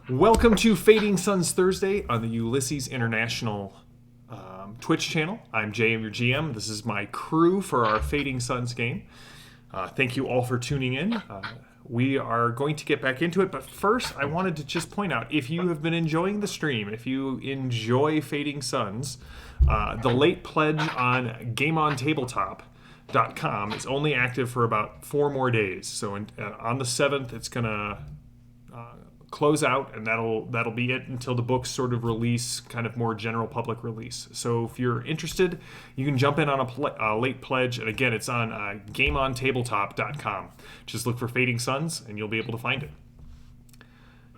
Welcome to Fading Suns Thursday on the Ulysses International Twitch channel. I'm JM, your GM. This is my crew for our Fading Suns game. Thank you all for tuning in. We are going to get back into it, but first I wanted to just point out, if you have been enjoying the stream, if you enjoy Fading Suns, the late pledge on GameOnTabletop.com is only active for about 4 more days. So on the 7th, it's going to close out, and that'll be it until the books sort of release, kind of more general public release. So if you're interested, you can jump in on a late pledge, and again, it's on GameOnTabletop.com. Just look for Fading Suns, and you'll be able to find it.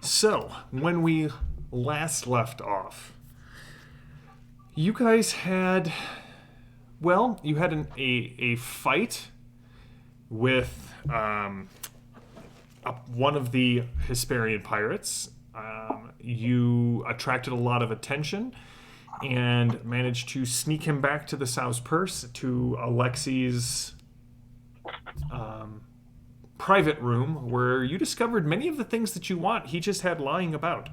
So when we last left off, you guys had, well, you had a fight with one of the Hesperian Pirates. You attracted a lot of attention and managed to sneak him back to the Sow's Purse, to Alexi's private room, where you discovered many of the things that you want he just had lying about.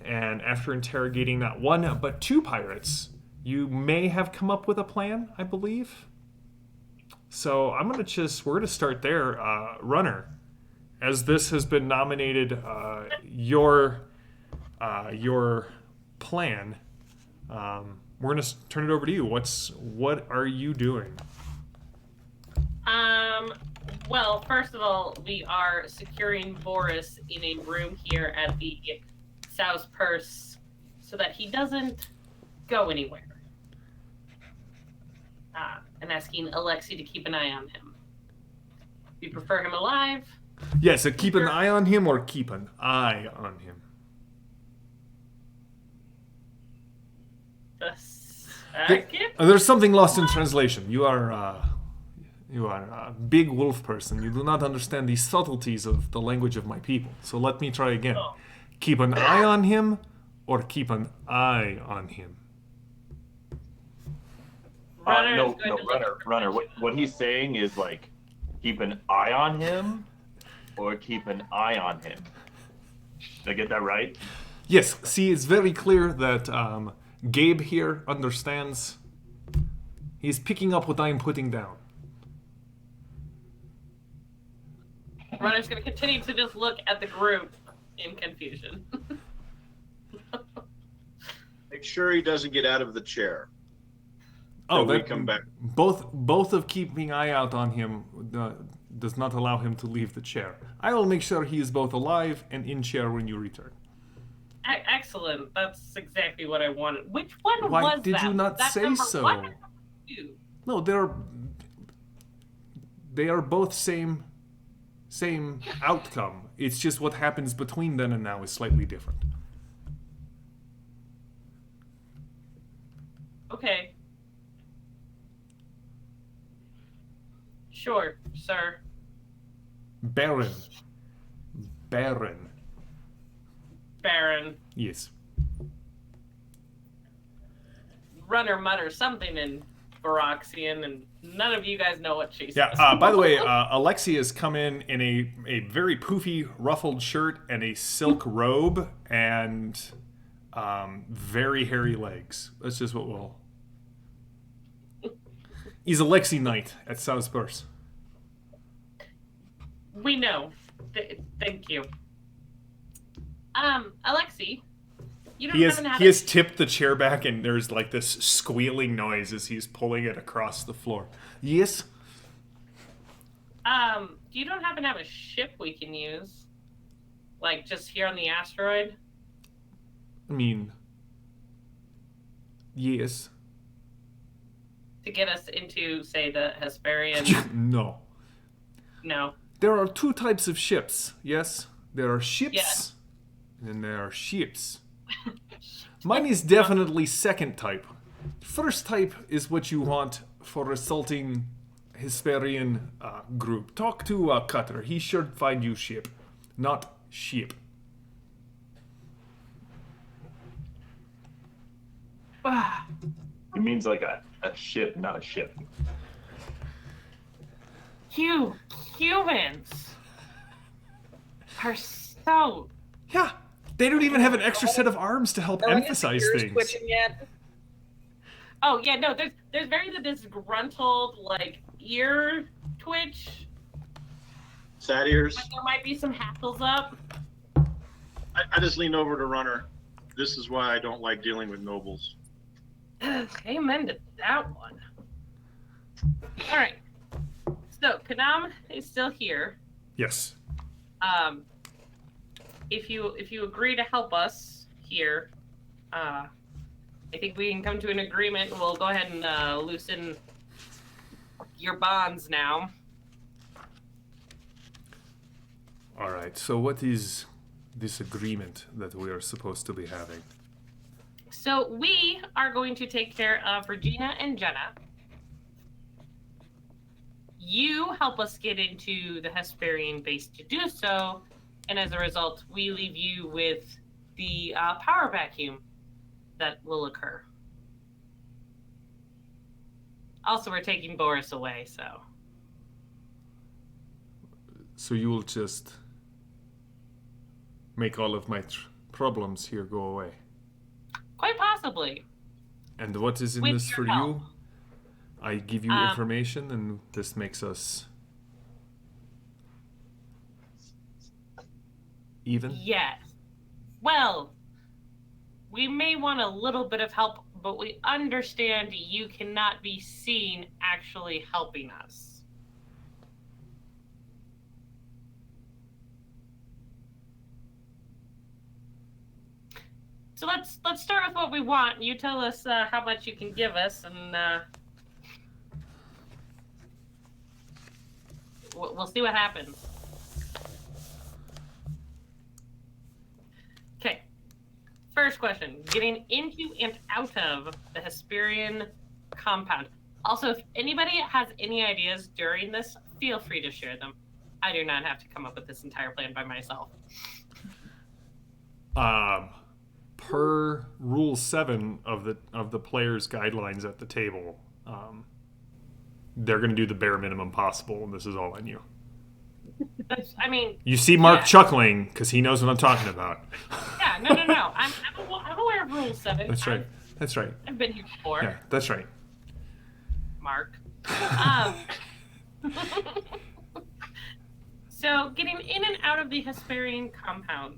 And after interrogating not one, but 2 pirates, you may have come up with a plan, I believe. So we're going to start there. Runner, as this has been nominated your plan, we're going to turn it over to you. What are you doing? Well, first of all, we are securing Boris in a room here at the Sow's Purse so that he doesn't go anywhere. I'm asking Alexi to keep an eye on him. If you prefer him alive... Yeah, so keep an eye on him or keep an eye on him? There's something lost in translation. You are a big wolf person. You do not understand the subtleties of the language of my people. So let me try again. Oh. Keep an eye on him or keep an eye on him? Runner. What he's saying is, like, keep an eye on him or keep an eye on him. Did I get that right? Yes. See, it's very clear that Gabe here understands. He's picking up what I'm putting down. Runner's going to continue to just look at the group in confusion. Make sure he doesn't get out of the chair. Oh, we come back. Both of keeping eye out on him does not allow him to leave the chair. I will make sure he is both alive and in chair when you return. Excellent. That's exactly what I wanted. Which one was that? Why did you not say so? No, they are both same outcome. It's just what happens between then and now is slightly different. Okay. Sure, sir. Baron. Yes. Runner mutters something in Baroxian, and none of you guys know what she says. Yeah, by the way, Alexi has come in a very poofy ruffled shirt and a silk robe and very hairy legs. That's just what we'll... He's Alexi Knight at Sow's Purse. We know. Thank you. Alexi, you don't happen to have... He has tipped the chair back, and there's like this squealing noise as he's pulling it across the floor. Yes? You don't happen to have a ship we can use? Like, just here on the asteroid? I mean... Yes. To get us into, say, the Hesperian... No. No. There are 2 types of ships, yes? There are ships, yes. And there are ships. Mine is definitely second type. First type is what you want for assaulting Hesperian group. Talk to Cutter. He should find you ship, not ship. It means like a ship, not a ship. You humans are so Yeah, They don't even have an extra set of arms to help Are any of the emphasize ears things. twitching yet? Oh yeah, no, there's very disgruntled like ear twitch. Sad ears. But there might be some hackles up. I just lean over to Runner. This is why I don't like dealing with nobles. Amen to that one. All right. So Kanam is still here. Yes. If you agree to help us here, I think we can come to an agreement. We'll go ahead and loosen your bonds now. All right. So what is this agreement that we are supposed to be having? So we are going to take care of Regina and Jenna. You help us get into the Hesperian base to do so, and as a result, we leave you with the power vacuum that will occur. Also, we're taking Boris away, so. So you will just make all of my problems here go away. Quite possibly. And what is in With this your for help. you? I give you information, and this makes us even? Yes. Well, we may want a little bit of help, but we understand you cannot be seen actually helping us. So let's start with what we want. You tell us how much you can give us, and we'll see what happens. Okay. First question: getting into and out of the Hesperian compound. Also, if anybody has any ideas during this, feel free to share them. I do not have to come up with this entire plan by myself. Per Rule 7 of the players' guidelines at the table, they're going to do the bare minimum possible, and this is all on you. I mean, You see Mark yeah. chuckling because he knows what I'm talking about. Yeah, no. I'm aware of Rule 7. That's right. That's right. I've been here before, Yeah, that's right. Mark. So, getting in and out of the Hesperian compound,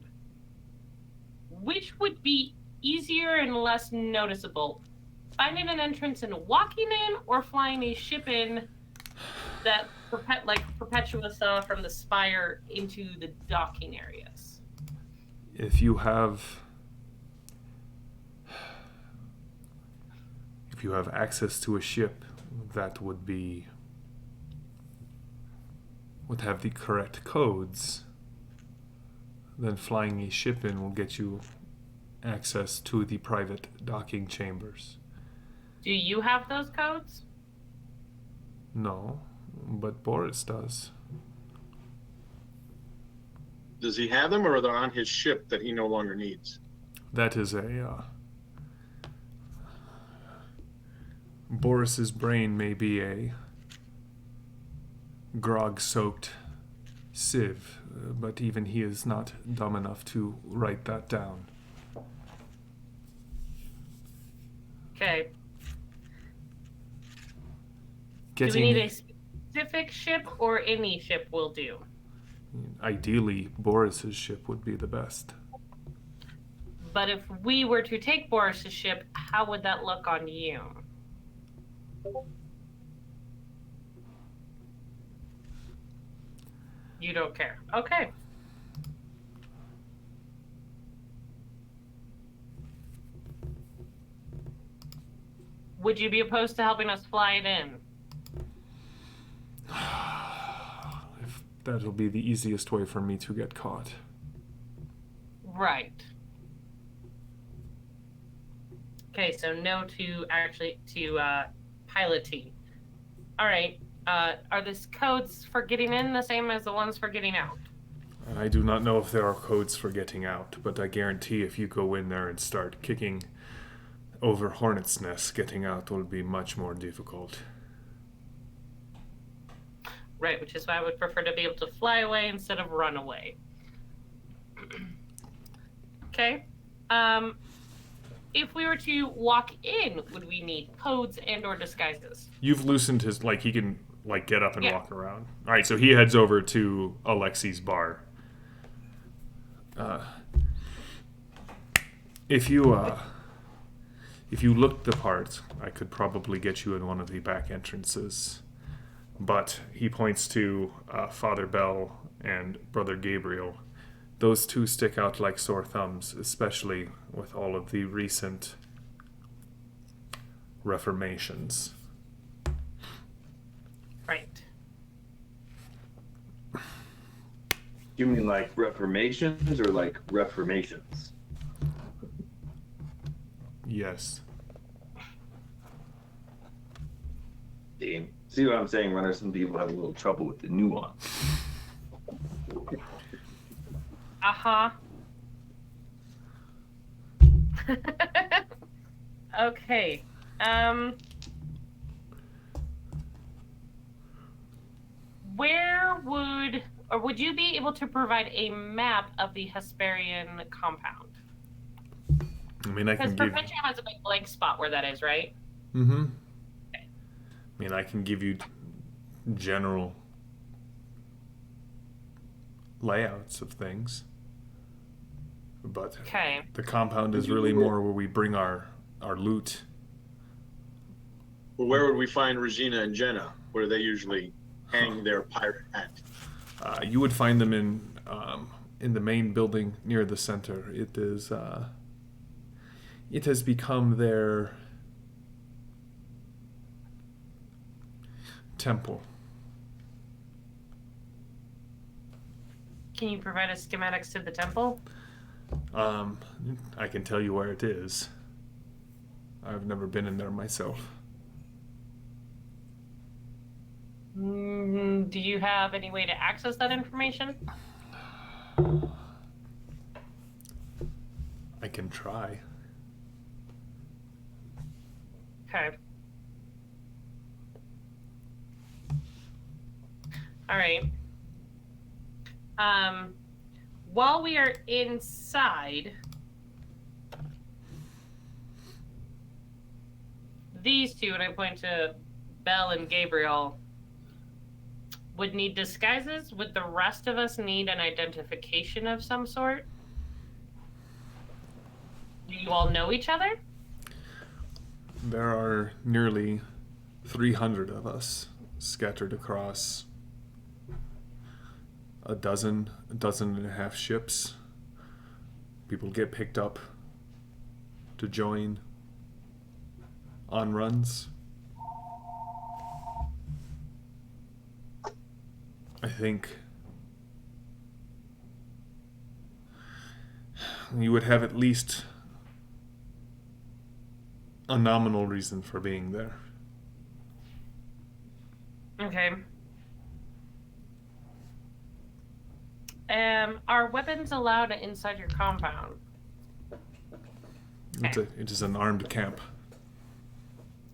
which would be easier and less noticeable? Finding an entrance and walking in, or flying a ship in that Perpetua saw from the spire into the docking areas? If you have access to a ship that would have the correct codes, then flying a ship in will get you access to the private docking chambers. Do you have those codes? No, but Boris does. Does he have them, or are they on his ship that he no longer needs? That is Boris's brain may be a grog-soaked sieve, but even he is not dumb enough to write that down. Okay. Do Getting, we need a specific ship, or any ship will do? ideally, Boris's ship would be the best. But if we were to take Boris's ship, how would that look on you? You don't care. Okay. Would you be opposed to helping us fly it in? If that'll be the easiest way for me to get caught. Right. Okay, so no to piloting. All right. Are these codes for getting in the same as the ones for getting out? I do not know if there are codes for getting out, but I guarantee if you go in there and start kicking over hornets' nests, getting out will be much more difficult. Right, which is why I would prefer to be able to fly away instead of run away. Okay. If we were to walk in, would we need codes and/or disguises? You've loosened his, like, he can, like, get up and Yeah. walk around. All right, so he heads over to Alexi's bar. If you looked the part, I could probably get you in one of the back entrances. But he points to Father Bell and Brother Gabriel. Those two stick out like sore thumbs, especially with all of the recent reformations. Right. You mean like reformations or like reformations? Yes. See what I'm saying, Runner? Some people have a little trouble with the nuance. Uh-huh. Okay. Where would you be able to provide a map of the Hesperian compound? I mean, I Because can give. Provincia has a big blank spot where that is, right? Mm-hmm. I mean, I can give you general layouts of things, but Okay. the compound is really more where we bring our loot. Well, where would we find Regina and Jenna? Where they usually hang their pirate hat? You would find them in the main building near the center. It has become their temple. Can you provide us schematics to the temple? I can tell you where it is. I've never been in there myself. Do you have any way to access that information? I can try. Okay. All right. While we are inside, these two, and I point to Belle and Gabriel, would need disguises. Would the rest of us need an identification of some sort? Do you all know each other? There are nearly 300 of us scattered across a dozen and a half ships. People get picked up to join on runs. I think you would have at least a nominal reason for being there. Okay. Are weapons allowed inside your compound? It is an armed camp.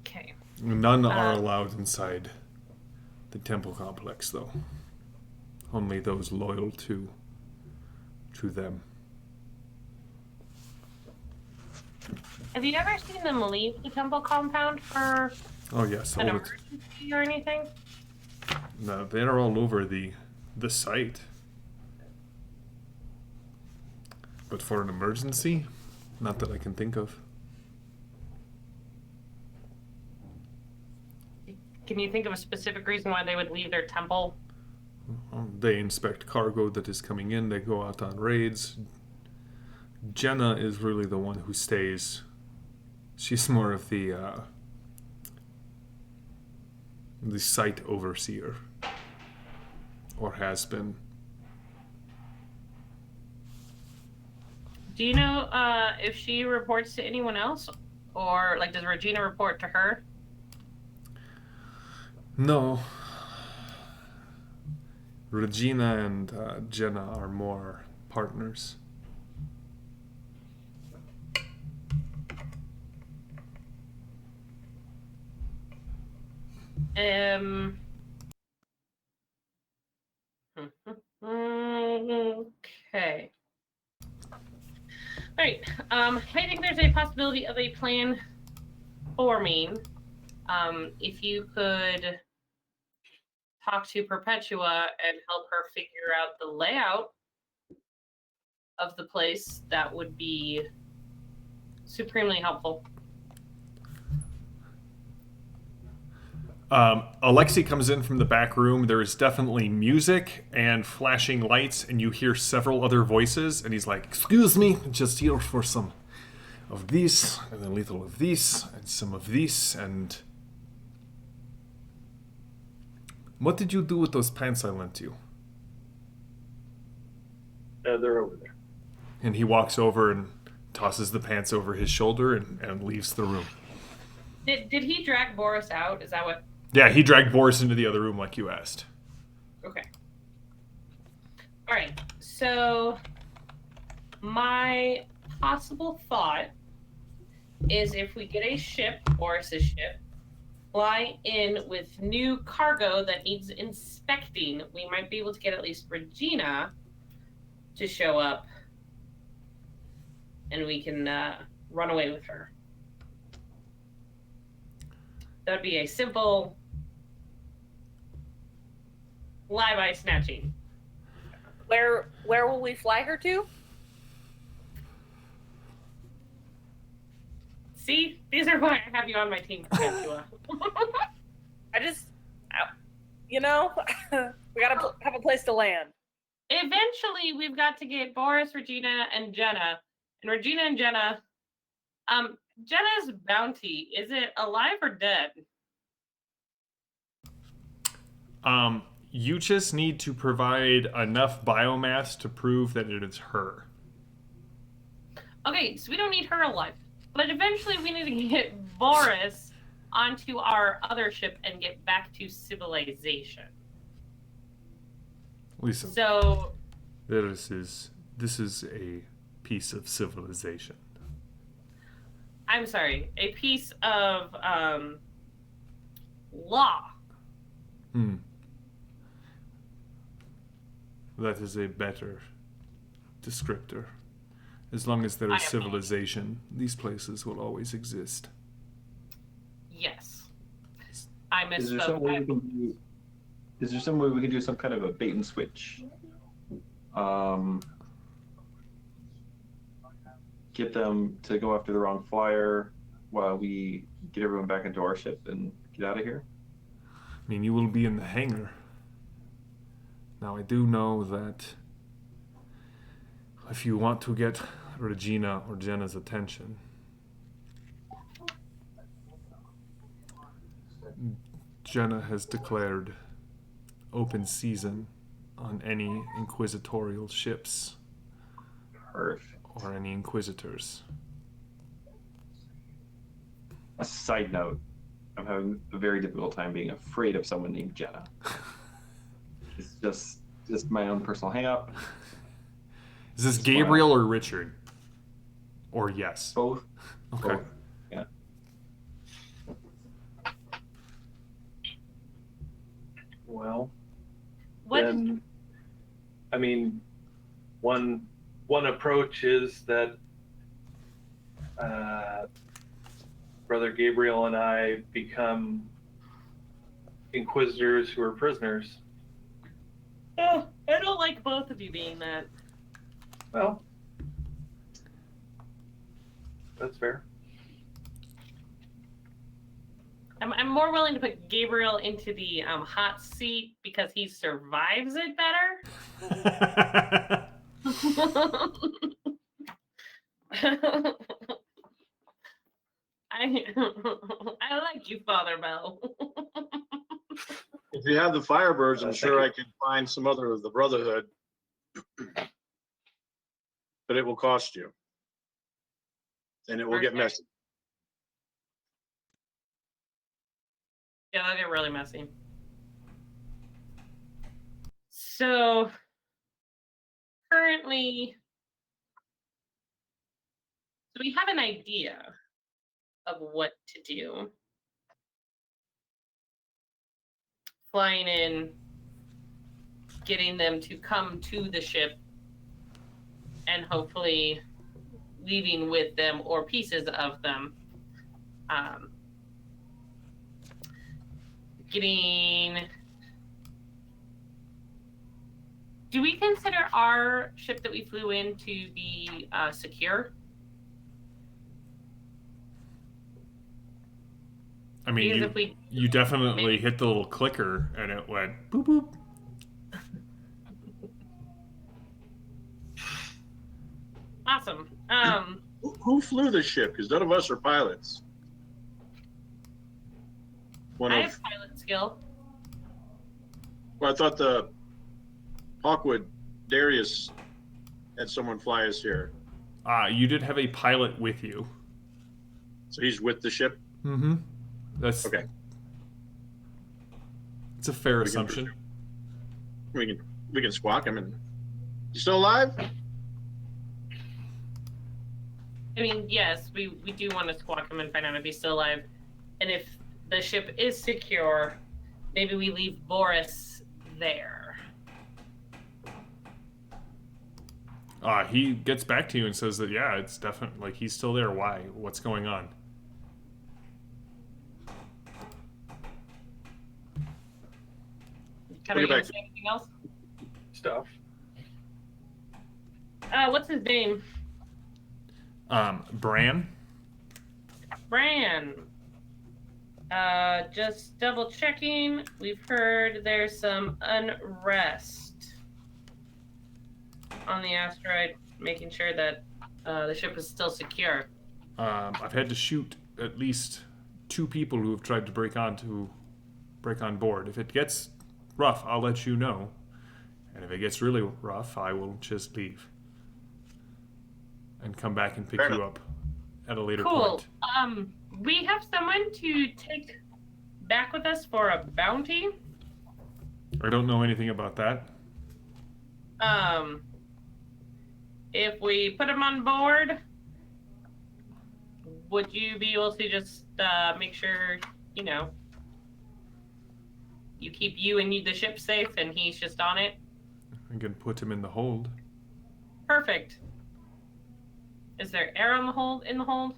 Okay. None are allowed inside the temple complex, though. Only those loyal to them. Have you ever seen them leave the temple compound for Oh yes, an all the emergency or anything? no, they're all over the site. But for an emergency, not that I can think of. Can you think of a specific reason why they would leave their temple? They inspect cargo that is coming in. They go out on raids. Jenna is really the one who stays. She's more of the site overseer, or has been. Do you know if she reports to anyone else? Or, like, does Regina report to her? No. Regina and Jenna are more partners. Okay. right. I think there's a possibility of a plan forming. If you could talk to Perpetua and help her figure out the layout of the place, that would be supremely helpful. Alexei comes in from the back room. There is definitely music and flashing lights, and you hear several other voices. And he's like, "Excuse me, just here for some of this, and a little of this, and some of this, and what did you do with those pants I lent you?" They're over there. And he walks over and tosses the pants over his shoulder and leaves the room. Did he drag Boris out? Is that what? Yeah, he dragged Boris into the other room like you asked. Okay. All right. So my possible thought is if we get a ship, Boris's ship, fly in with new cargo that needs inspecting, we might be able to get at least Regina to show up, and we can run away with her. That would be a simple live-eye snatching. Where will we fly her to? See, these are why I have you on my team, Perpetua. We gotta have a place to land. Eventually, we've got to get Boris, Regina, and Jenna. And Regina and Jenna, Jenna's bounty, is it alive or dead? You just need to provide enough biomass to prove that it is her. Okay, so we don't need her alive. But eventually we need to get Boris onto our other ship and get back to civilization. Listen, So, this is a piece of civilization. I'm sorry, a piece of law. That is a better descriptor. As long as there is civilization, these places will always exist. Yes. I Is there misspoke. some way we can do some kind of a bait and switch? Get them to go after the wrong flyer while we get everyone back into our ship and get out of here? I mean, you will be in the hangar. Now, I do know that if you want to get Regina or Jenna's attention, Jenna has declared open season on any inquisitorial ships Perfect. or any inquisitors. A side note, I'm having a very difficult time being afraid of someone named Jenna. It's just my own personal hang-up. Is this Gabriel or Richard? Or yes? Both. Okay. Both. Yeah. Well, What? then, I mean, one approach is that Brother Gabriel and I become inquisitors who are prisoners. I don't like both of you being that. Well, that's fair. I'm more willing to put Gabriel into the hot seat because he survives it better. I like you, Father Bell. If you have the Firebirds, I'm sure I can find some other of the Brotherhood. But it will cost you. And it will get messy. Yeah, that'll get really messy. So currently, we have an idea of what to do. Flying in, getting them to come to the ship, and hopefully leaving with them or pieces of them. Do we consider our ship that we flew in to be secure? I mean, Because if you definitely maybe- hit the little clicker and it went boop boop. Awesome. Who flew the ship? Because none of us are pilots. I have pilot skill. Well, I thought the Hawkwood Darius had someone fly us here. You did have a pilot with you. So he's with the ship? Mm-hmm. That's Okay. It's a fair We can assumption. We can squawk him. And you still alive? I mean, yes, we do want to squawk him and find out if he's still alive. And if the ship is secure, maybe we leave Boris there. He gets back to you and says that, yeah, it's definitely, like, he's still there. Why? What's going on? Can We'll we get back say anything else? Stuff. What's his name? Bran? Bran. Just double checking. We've heard there's some unrest on the asteroid, making sure that the ship is still secure. I've had to shoot at least 2 people who have tried to break on board. If it gets rough, I'll let you know. And if it gets really rough, I will just leave. And come back and pick Fair you enough. up at a later Cool. point. We have someone to take back with us for a bounty. I don't know anything about that. If we put him on board, would you be able to just make sure, you keep you and the ship safe and he's just on it? I can put him in the hold. Perfect. Is there air on the hold? In the hold?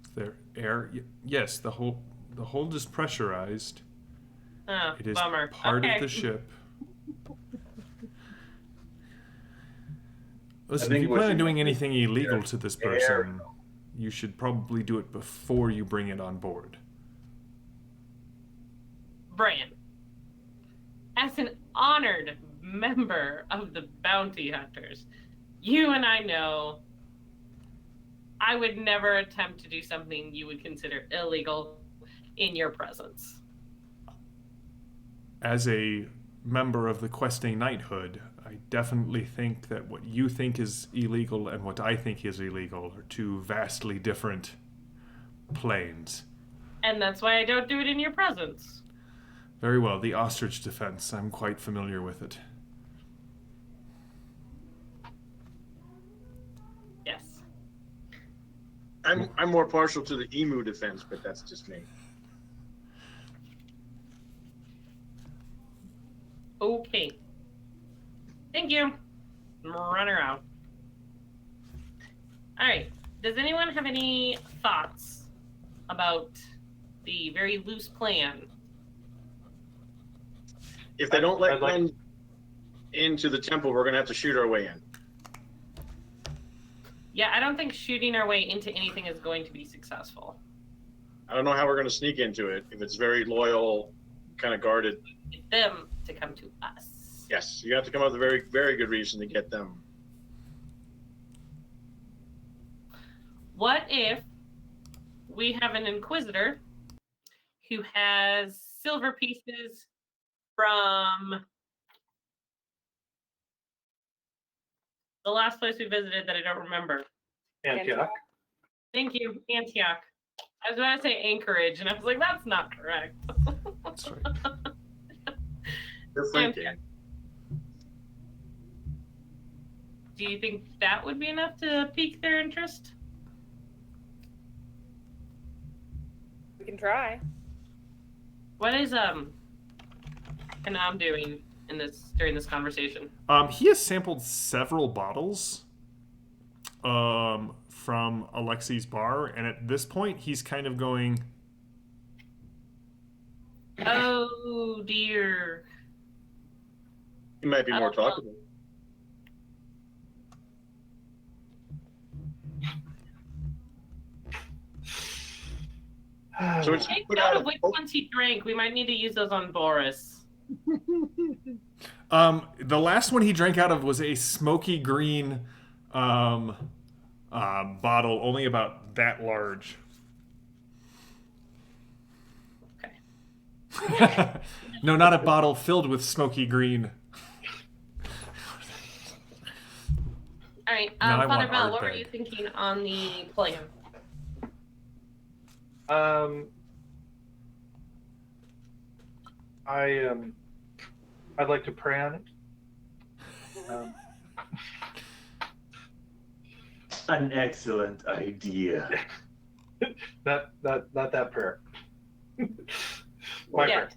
Is there air? Yes, the hold is pressurized. Oh, It is bummer. part Okay. of the ship. Listen, if think you what's plan on in- doing anything illegal air- to this air- person, you should probably do it before you bring it on board. Bran, as an honored member of the bounty hunters, you and I know I would never attempt to do something you would consider illegal in your presence. As a member of the questing knighthood, I definitely think that what you think is illegal and what I think is illegal are 2 vastly different planes. And that's why I don't do it in your presence. Very well, the ostrich defense, I'm quite familiar with it. Yes. I'm more partial to the emu defense, but that's just me. Okay. Thank you. Run her out. All right. Does anyone have any thoughts about the very loose plan? If they don't let I'd like- Glenn into the temple, we're gonna have to shoot our way in. Yeah, I don't think shooting our way into anything is going to be successful. I don't know how we're gonna sneak into it if it's very loyal, kind of guarded. Get them to come to us. Yes, you have to come up with a very, very good reason to get them. What if we have an inquisitor who has silver pieces from the last place we visited that I don't remember? Antioch. Thank you, Antioch. I was about to say Anchorage, and I was like, that's not correct. That's right. You're flanking. Do you think that would be enough to pique their interest? We can try. What is Kanam doing during this conversation? He has sampled several bottles from Alexi's bar, and at this point, he's kind of going, Oh dear. He might be more talkable. So it's Take put note out of which ones he drank. We might need to use those on Boris. the last one he drank out of was a smoky green bottle, only about that large. Okay. No, not a bottle filled with smoky green. All right, Now I Father want Bell, what Ardbeg. were you thinking on the plan? I'd like to pray on it. An excellent idea. Not that prayer. My Yeah.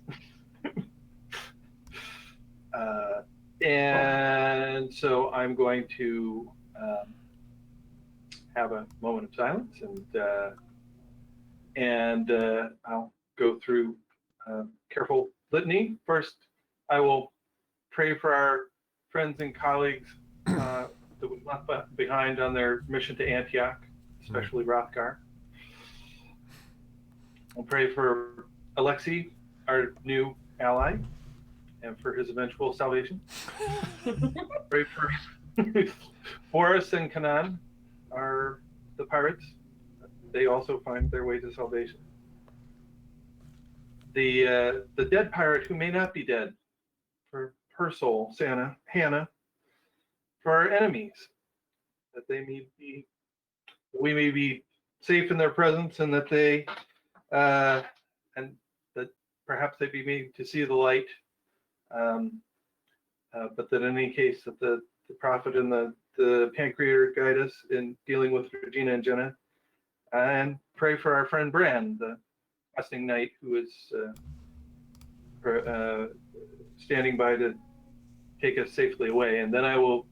prayer. And so I'm going to have a moment of silence, and I'll go through careful litany. First, I will pray for our friends and colleagues that we left behind on their mission to Antioch, especially Rothgar. I'll pray for Alexei, our new ally, and for his eventual salvation. Pray for Boris and Kanan, the pirates. They also find their way to salvation. The dead pirate who may not be dead, for her soul, Hannah, for our enemies, that we may be safe in their presence, and that and that perhaps they be made to see the light. But that in any case, that the prophet and the Pancreator guide us in dealing with Regina and Jenna, and pray for our friend Bran, the questing knight who is standing by to take us safely away. And then I will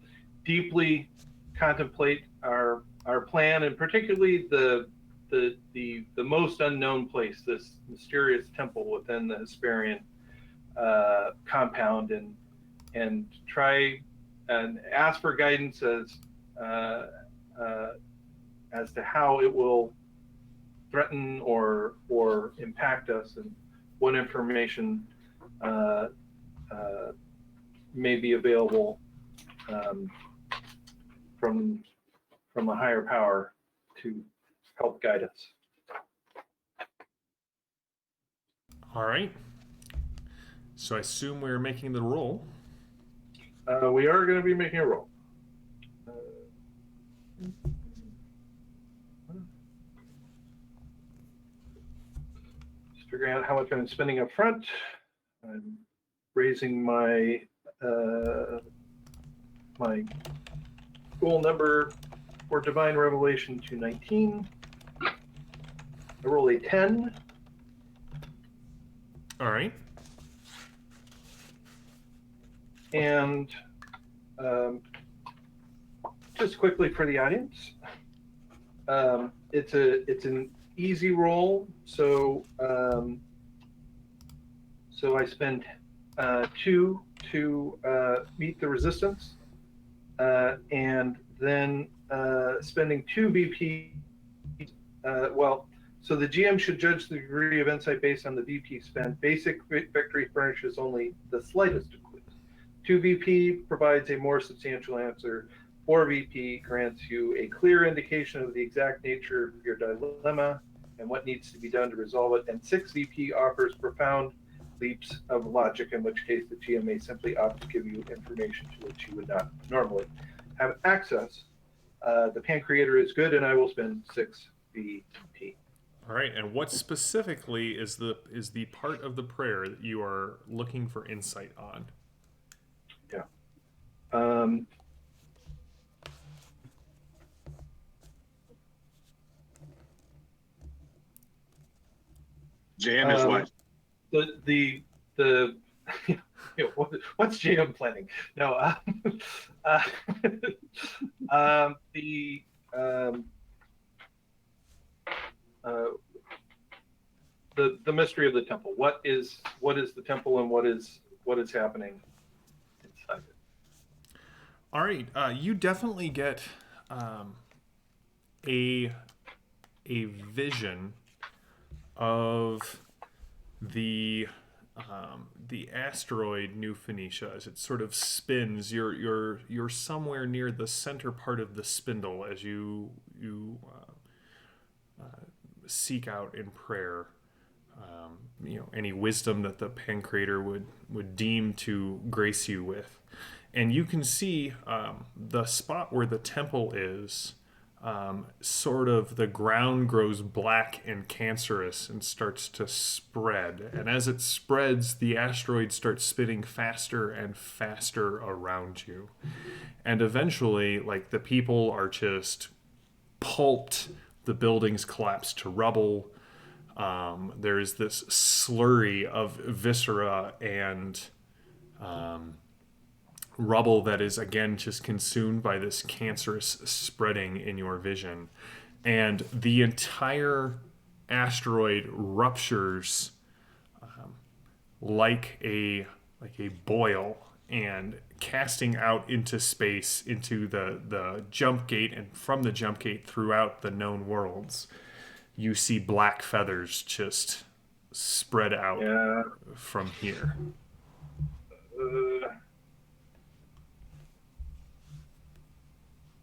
deeply contemplate our plan, and particularly the most unknown place, this mysterious temple within the Hesperian compound, and try and ask for guidance as to how it will threaten or impact us, and what information may be available from a higher power to help guide us. All right. So I assume we're making the roll. We are going to be making a roll. Just figuring out how much I'm spending up front. I'm raising my my goal number for divine revelation to 19. I roll a 10. All right. And just quickly for the audience, it's an easy roll. So I spend 2 to meet the resistance, and then spending 2 BP. So the GM should judge the degree of insight based on the VP spent. Basic victory furnishes only the slightest clue. 2 VP provides a more substantial answer. 4 VP grants you a clear indication of the exact nature of your dilemma and what needs to be done to resolve it. And 6 VP offers profound leaps of logic, in which case the GM may simply opt to give you information to which you would not normally have access. The Pancreator is good, and I will spend 6 VP. All right. And what specifically is the part of the prayer that you are looking for insight on? Yeah. JM is wise. The what's JM planning? No. The the mystery of the temple. What is the temple, and what is happening inside it? All right, you definitely get a vision of the asteroid New Phoenicia as it sort of spins. You're somewhere near the center part of the spindle as you seek out in prayer. Any wisdom that the Pancrator would deem to grace you with. And you can see the spot where the temple is, sort of the ground grows black and cancerous and starts to spread. And as it spreads, the asteroid starts spinning faster and faster around you. And eventually, like, the people are just pulped, the buildings collapse to rubble. There's this slurry of viscera and rubble that is again just consumed by this cancerous spreading in your vision. And the entire asteroid ruptures like a boil, and casting out into space, into the jump gate, and from the jump gate throughout the known worlds, you see black feathers just spread out from here.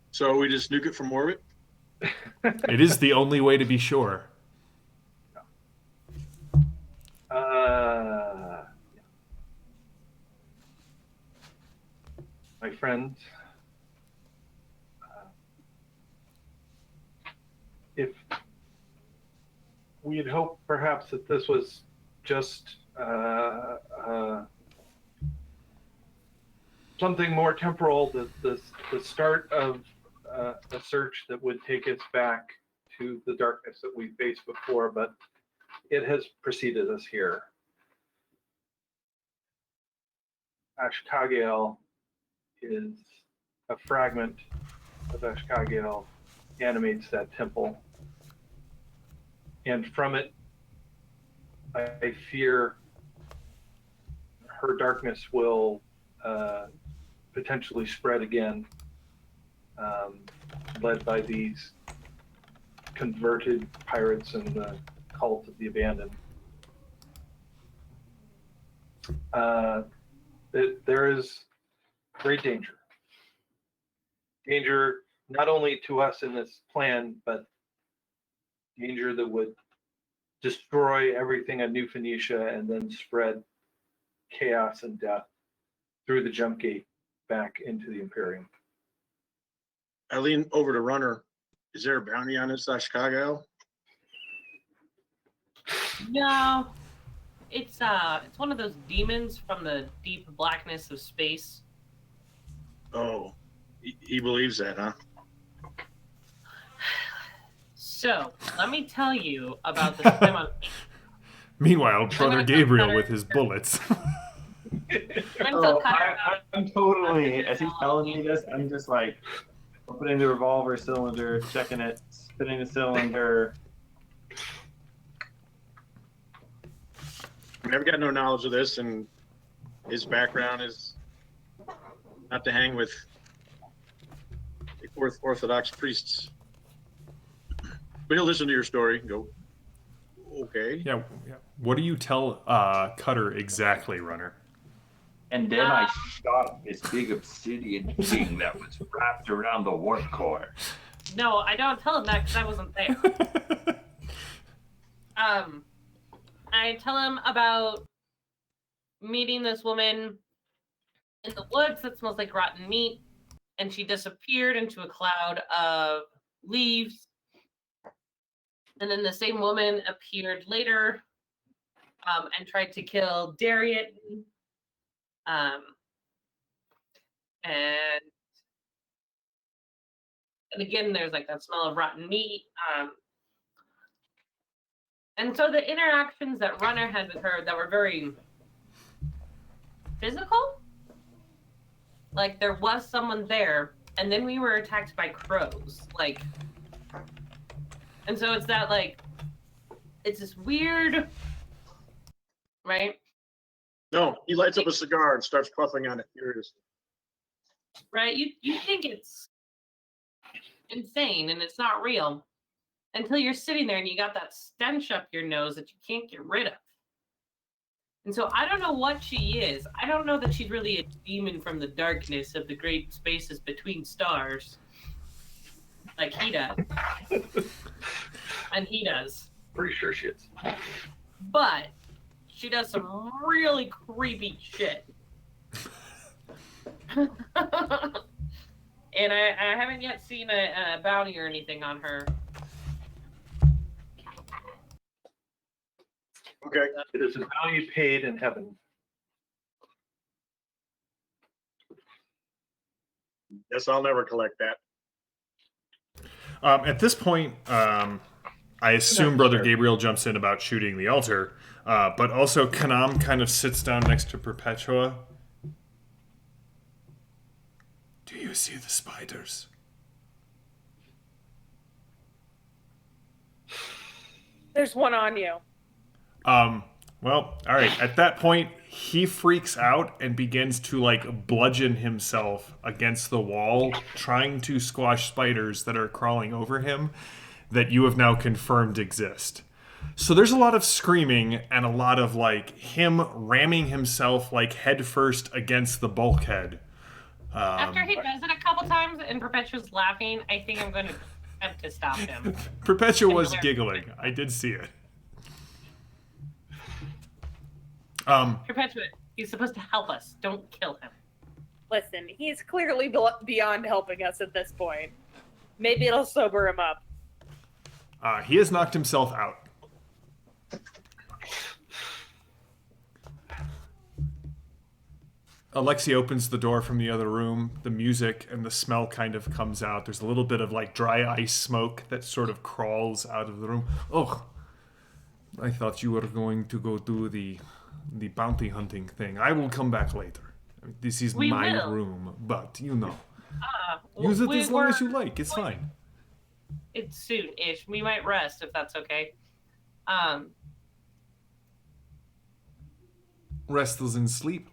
So we just nuke it from orbit? It is the only way to be sure. My friend, if we had hoped perhaps that this was just something more temporal, the start of a search that would take us back to the darkness that we faced before, but it has preceded us here. Ashkagel is a fragment of Ashkagel animates that temple. And from it, I fear her darkness will potentially spread again, led by these converted pirates and the cult of the abandoned. There is great danger. Danger not only to us in this plan, but danger that would destroy everything on New Phoenicia and then spread chaos and death through the jump gate back into the Imperium. I lean over to Runner. Is there a bounty on this Chicago? No, it's one of those demons from the deep blackness of space. Oh, he believes that, huh? So let me tell you about the swim on. Meanwhile, Brother Gabriel with his bullets. I'm totally, as he's telling me this, I'm just like opening the revolver cylinder, checking it, spinning the cylinder. I mean, I've got no knowledge of this, and his background is not to hang with the Orthodox priests. But he'll listen to your story and go, okay. Yeah. What do you tell Cutter exactly, Runner? And then I shot this big obsidian thing that was wrapped around the warp core. No, I don't tell him that because I wasn't there. I tell him about meeting this woman in the woods that smells like rotten meat, and she disappeared into a cloud of leaves. And then the same woman appeared later and tried to kill Darian. And again, there's like that smell of rotten meat. And so the interactions that Runner had with her that were very physical, like there was someone there, and then we were attacked by crows. Like, and so it's that, like, it's this weird, right? No, he lights up a cigar and starts puffing on it furiously. Right? You think it's insane and it's not real until you're sitting there and you got that stench up your nose that you can't get rid of. And so I don't know what she is. I don't know that she's really a demon from the darkness of the great spaces between stars, like he does. And he does. Pretty sure she is. But she does some really creepy shit. And I haven't yet seen a bounty or anything on her. Okay. It is a value paid in heaven. Guess I'll never collect that. At this point, I assume Brother Gabriel jumps in about shooting the altar, but also Kanam kind of sits down next to Perpetua. Do you see the spiders? There's one on you. Well, all right. At that point, he freaks out and begins to like bludgeon himself against the wall, trying to squash spiders that are crawling over him that you have now confirmed exist. So there's a lot of screaming and a lot of like him ramming himself like headfirst against the bulkhead. After he does it a couple times and Perpetua's laughing, I think I'm going to attempt to stop him. Perpetua was giggling. I did see it. Perpetua, he's supposed to help us. Don't kill him. Listen, he's clearly beyond helping us at this point. Maybe it'll sober him up. He has knocked himself out. Alexi opens the door from the other room. The music and the smell kind of comes out. There's a little bit of like dry ice smoke that sort of crawls out of the room. Oh, I thought you were going to go do the bounty hunting thing. I will come back later. I mean, this is my room, but you know. Use it as long as you like. It's fine. It's soon-ish. We might rest if that's okay. Rest is in sleep.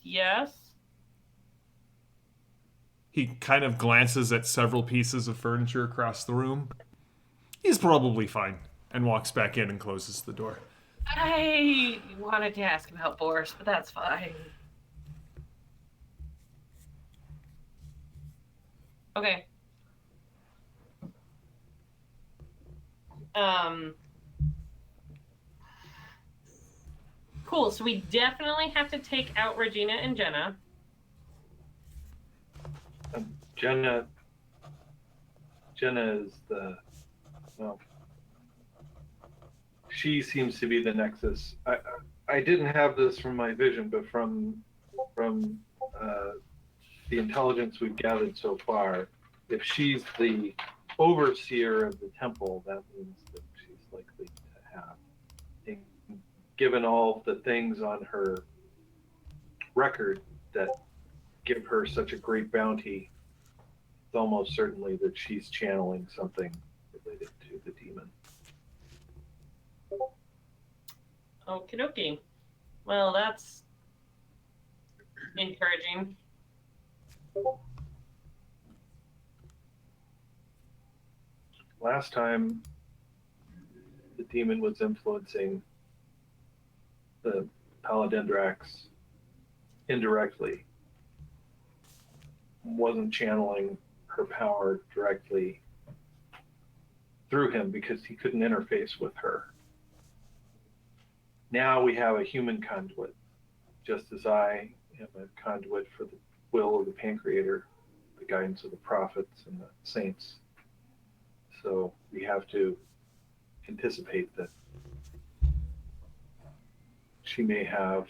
Yes. He kind of glances at several pieces of furniture across the room. He's probably fine, and walks back in and closes the door. I wanted to ask about Boris, but that's fine. Okay. Cool, so we definitely have to take out Regina and Jenna. Jenna is well, she seems to be the nexus. I didn't have this from my vision, but from the intelligence we've gathered so far, if she's the overseer of the temple, that means that she's likely to have. And given all the things on her record that give her such a great bounty, it's almost certainly that she's channeling something related to the demon. Okie dokie. Well, that's encouraging. Last time, the demon was influencing the Paladendrax indirectly. Wasn't channeling her power directly through him because he couldn't interface with her. Now we have a human conduit, just as I am a conduit for the will of the Pancreator, the guidance of the prophets and the saints. So we have to anticipate that she may have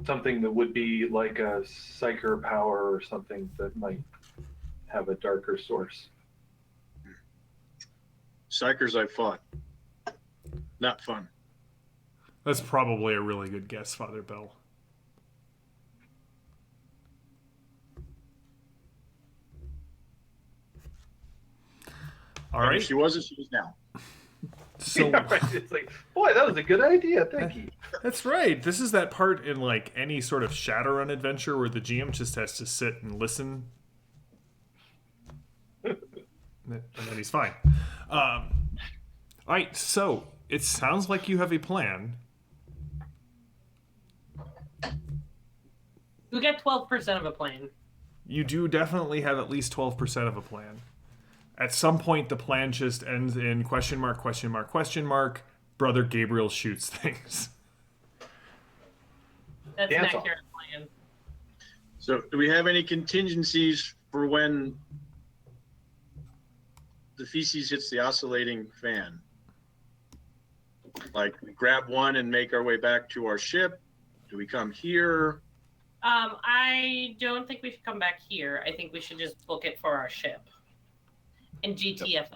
something that would be like a psyker power or something that might have a darker source. Psychers I fought. Not fun. That's probably a really good guess, Father Bell. All And right. if she wasn't, she is now. So Yeah, right. It's like, boy, that was a good idea. Thank you. that's right. This is that part in like any sort of Shadowrun adventure where the GM just has to sit and listen, and then he's fine. All right. So it sounds like you have a plan. We get 12% of a plan. You do definitely have at least 12% of a plan. At some point, the plan just ends in question mark, question mark, question mark. Brother Gabriel shoots things. That's an Dance off. accurate plan. So, do we have any contingencies for when the feces hits the oscillating fan? Like, we grab one and make our way back to our ship? Do we come here? I don't think we should come back here. I think we should just book it for our ship. And GTFO.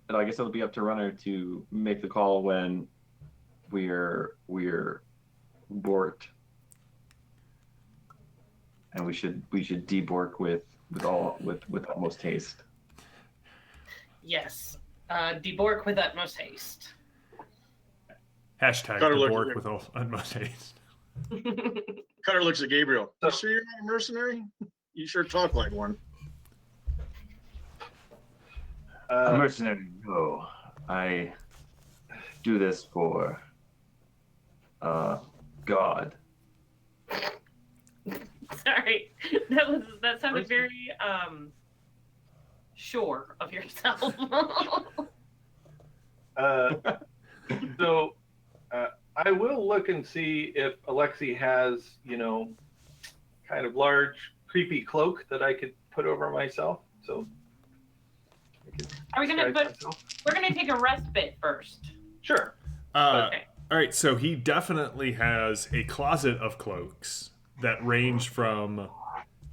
And I guess it'll be up to Runner to make the call when we're borked, and we should debork with utmost haste. Yes. Debork with utmost haste. Hashtag Gotta the look Borg at with all utmost haste. Cutter looks at Gabriel. You sure you're not a mercenary? You sure talk like one. A mercenary, no. I do this for God. Sorry. That sounded very sure of yourself. So I will look and see if Alexi has, kind of large, creepy cloak that I could put over myself. So Are we gonna disguise put? myself. We're gonna take a respite first. Sure. Okay. All right, so he definitely has a closet of cloaks that range from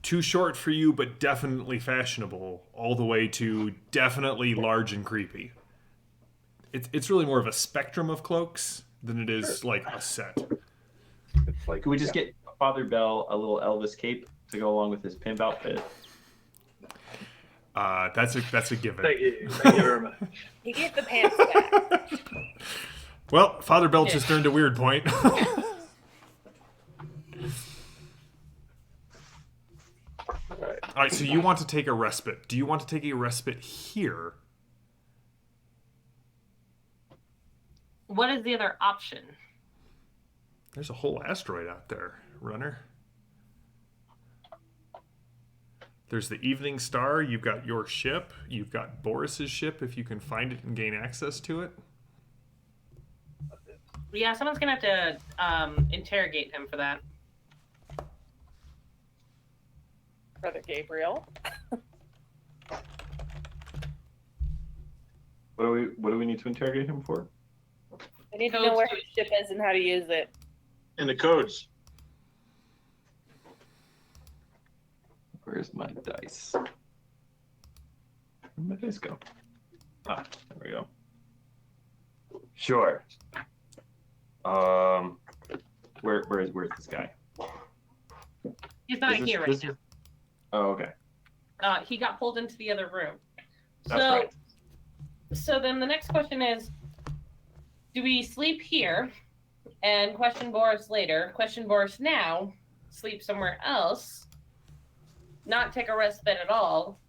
too short for you, but definitely fashionable, all the way to definitely large and creepy. It's really more of a spectrum of cloaks than it is like a set. It's like, Can we just get Father Bell a little Elvis cape to go along with his pimp outfit? That's a given. Thank you very much. He gave the pants back. Well, Father Bell just earned a weird point. Right. All right, so you want to take a respite. Do you want to take a respite here? What is the other option? There's a whole asteroid out there, Runner. There's the Evening Star. You've got your ship. You've got Boris's ship if you can find it and gain access to it. Yeah, someone's gonna have to interrogate him for that. Brother Gabriel. What do we need to interrogate him for? I need to know where his ship is and how to use it. And the codes. Where's my dice? Where'd my dice go? Ah, there we go. Sure. Where's this guy? He's not Is this- here right this now. is- Oh, okay. He got pulled into the other room. That's So, right. so then the next question is, do we sleep here and question Boris later, question Boris now, sleep somewhere else, not take a respite at all?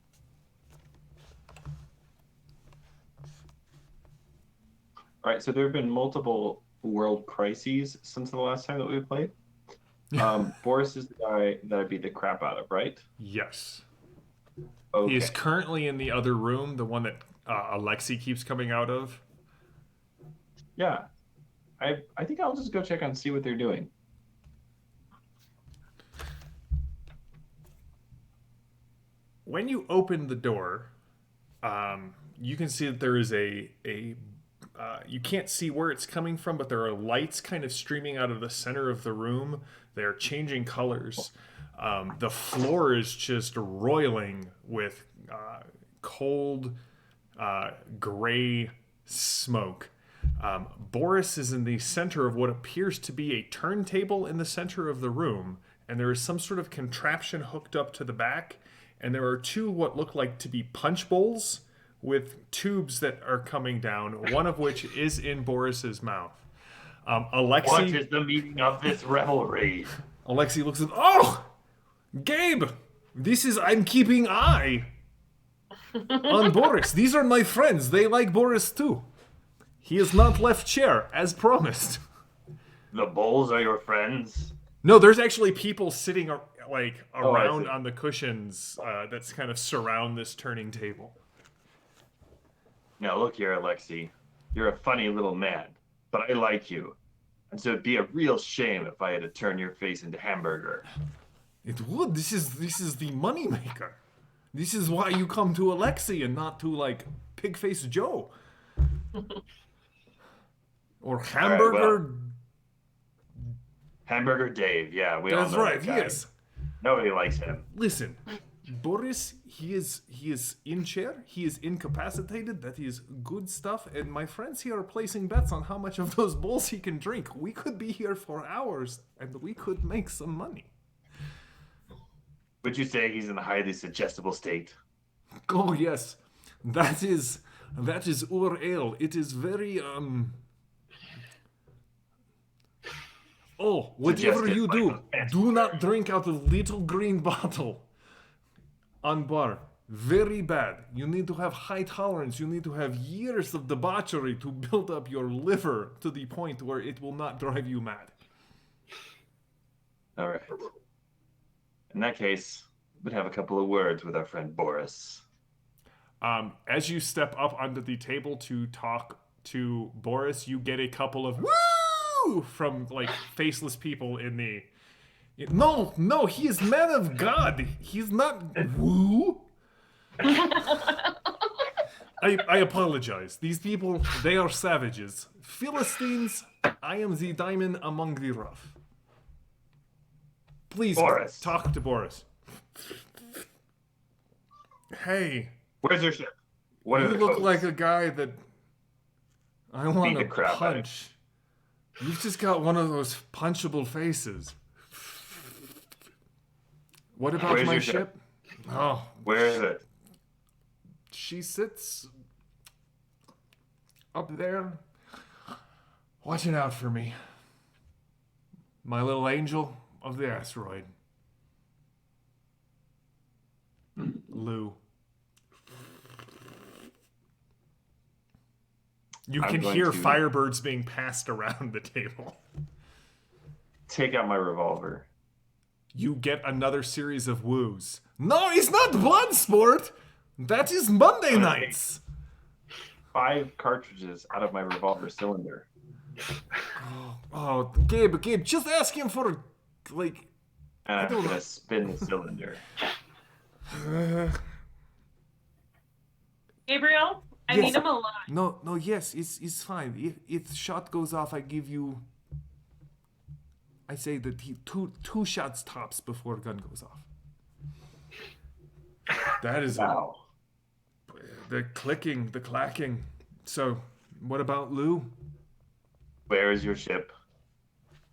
All right, so there have been multiple world crises since the last time that we played. Boris is the guy that I beat the crap out of, right? Yes. Okay. He is currently in the other room, the one that Alexi keeps coming out of. Yeah. I think I'll just go check and see what they're doing. When you open the door, you can see that there is you can't see where it's coming from, but there are lights kind of streaming out of the center of the room. They are changing colors. The floor is just roiling with cold, gray smoke. Boris is in the center of what appears to be a turntable in the center of the room, and there is some sort of contraption hooked up to the back, and there are two what look like to be punch bowls with tubes that are coming down, one of which is in Boris's mouth. Alexei, What is the meaning of this revelry? Alexei looks at, oh, Gabe, I'm keeping eye on Boris. These are my friends. They like Boris too. He has not left chair, as promised. The bowls are your friends? No, there's actually people sitting around see. on the cushions that's kind of surround this turning table. Now look here, Alexei. You're a funny little man, but I like you. And so it'd be a real shame if I had to turn your face into hamburger. It would. This is the moneymaker. This is why you come to Alexei and not to Pigface Joe. Or Hamburger. Right, Hamburger Dave, yeah, we all That's know right. that guy. Yes. Nobody likes him. Listen, Boris, he is in chair. He is incapacitated. That is good stuff. And my friends here are placing bets on how much of those bowls he can drink. We could be here for hours, and we could make some money. Would you say he's in a highly suggestible state? Oh yes, that is Ur Ale. It is very Oh, whatever Suggested you by do, those fancy do not words. drink out of little green bottle on bar. Very bad. You need to have high tolerance. You need to have years of debauchery to build up your liver to the point where it will not drive you mad. All right. In that case, we'd have a couple of words with our friend Boris. As you step up onto the table to talk to Boris, you get a couple of woo from faceless people in the. No, he is man of God. He's not woo. I apologize. These people, they are savages. Philistines, I am the diamond among the rough. Please, Boris. talk to Boris. Hey, Where's your ship? What are you the look codes? like a guy that I want the to crap out of punch. You've just got one of those punchable faces. What about Where's my your ship? ship? Oh, Where is it? she sits up there, watching out for me. My little angel of the asteroid. Lou. You I'm can going hear to- firebirds being passed around the table. Take out my revolver. You get another series of woos. No, it's not Bloodsport! That is Monday nights! 5 cartridges out of my revolver cylinder. Oh, Gabe, just ask him for, And I'm don't gonna know. spin the cylinder. Gabriel, I Yes. need him alive. No, yes, it's fine. If shot goes off, I give you. I say that two shots tops before gun goes off. That is Wow. the clicking, the clacking. So, what about Lou? Where is your ship?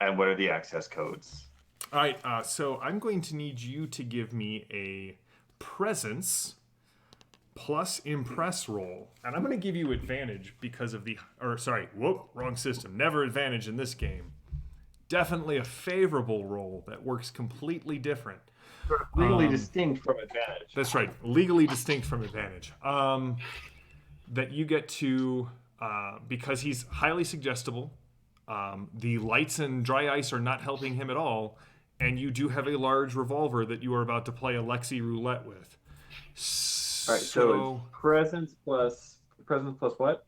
And what are the access codes? All right, so I'm going to need you to give me a presence plus impress roll, and I'm going to give you advantage because of wrong system. Never advantage in this game. Definitely a favorable roll that works completely different. Legally distinct from advantage. That's right, legally distinct from advantage. That you get to, because he's highly suggestible, the lights and dry ice are not helping him at all, and you do have a large revolver that you are about to play Alexei roulette with. All right, so it's presence plus what?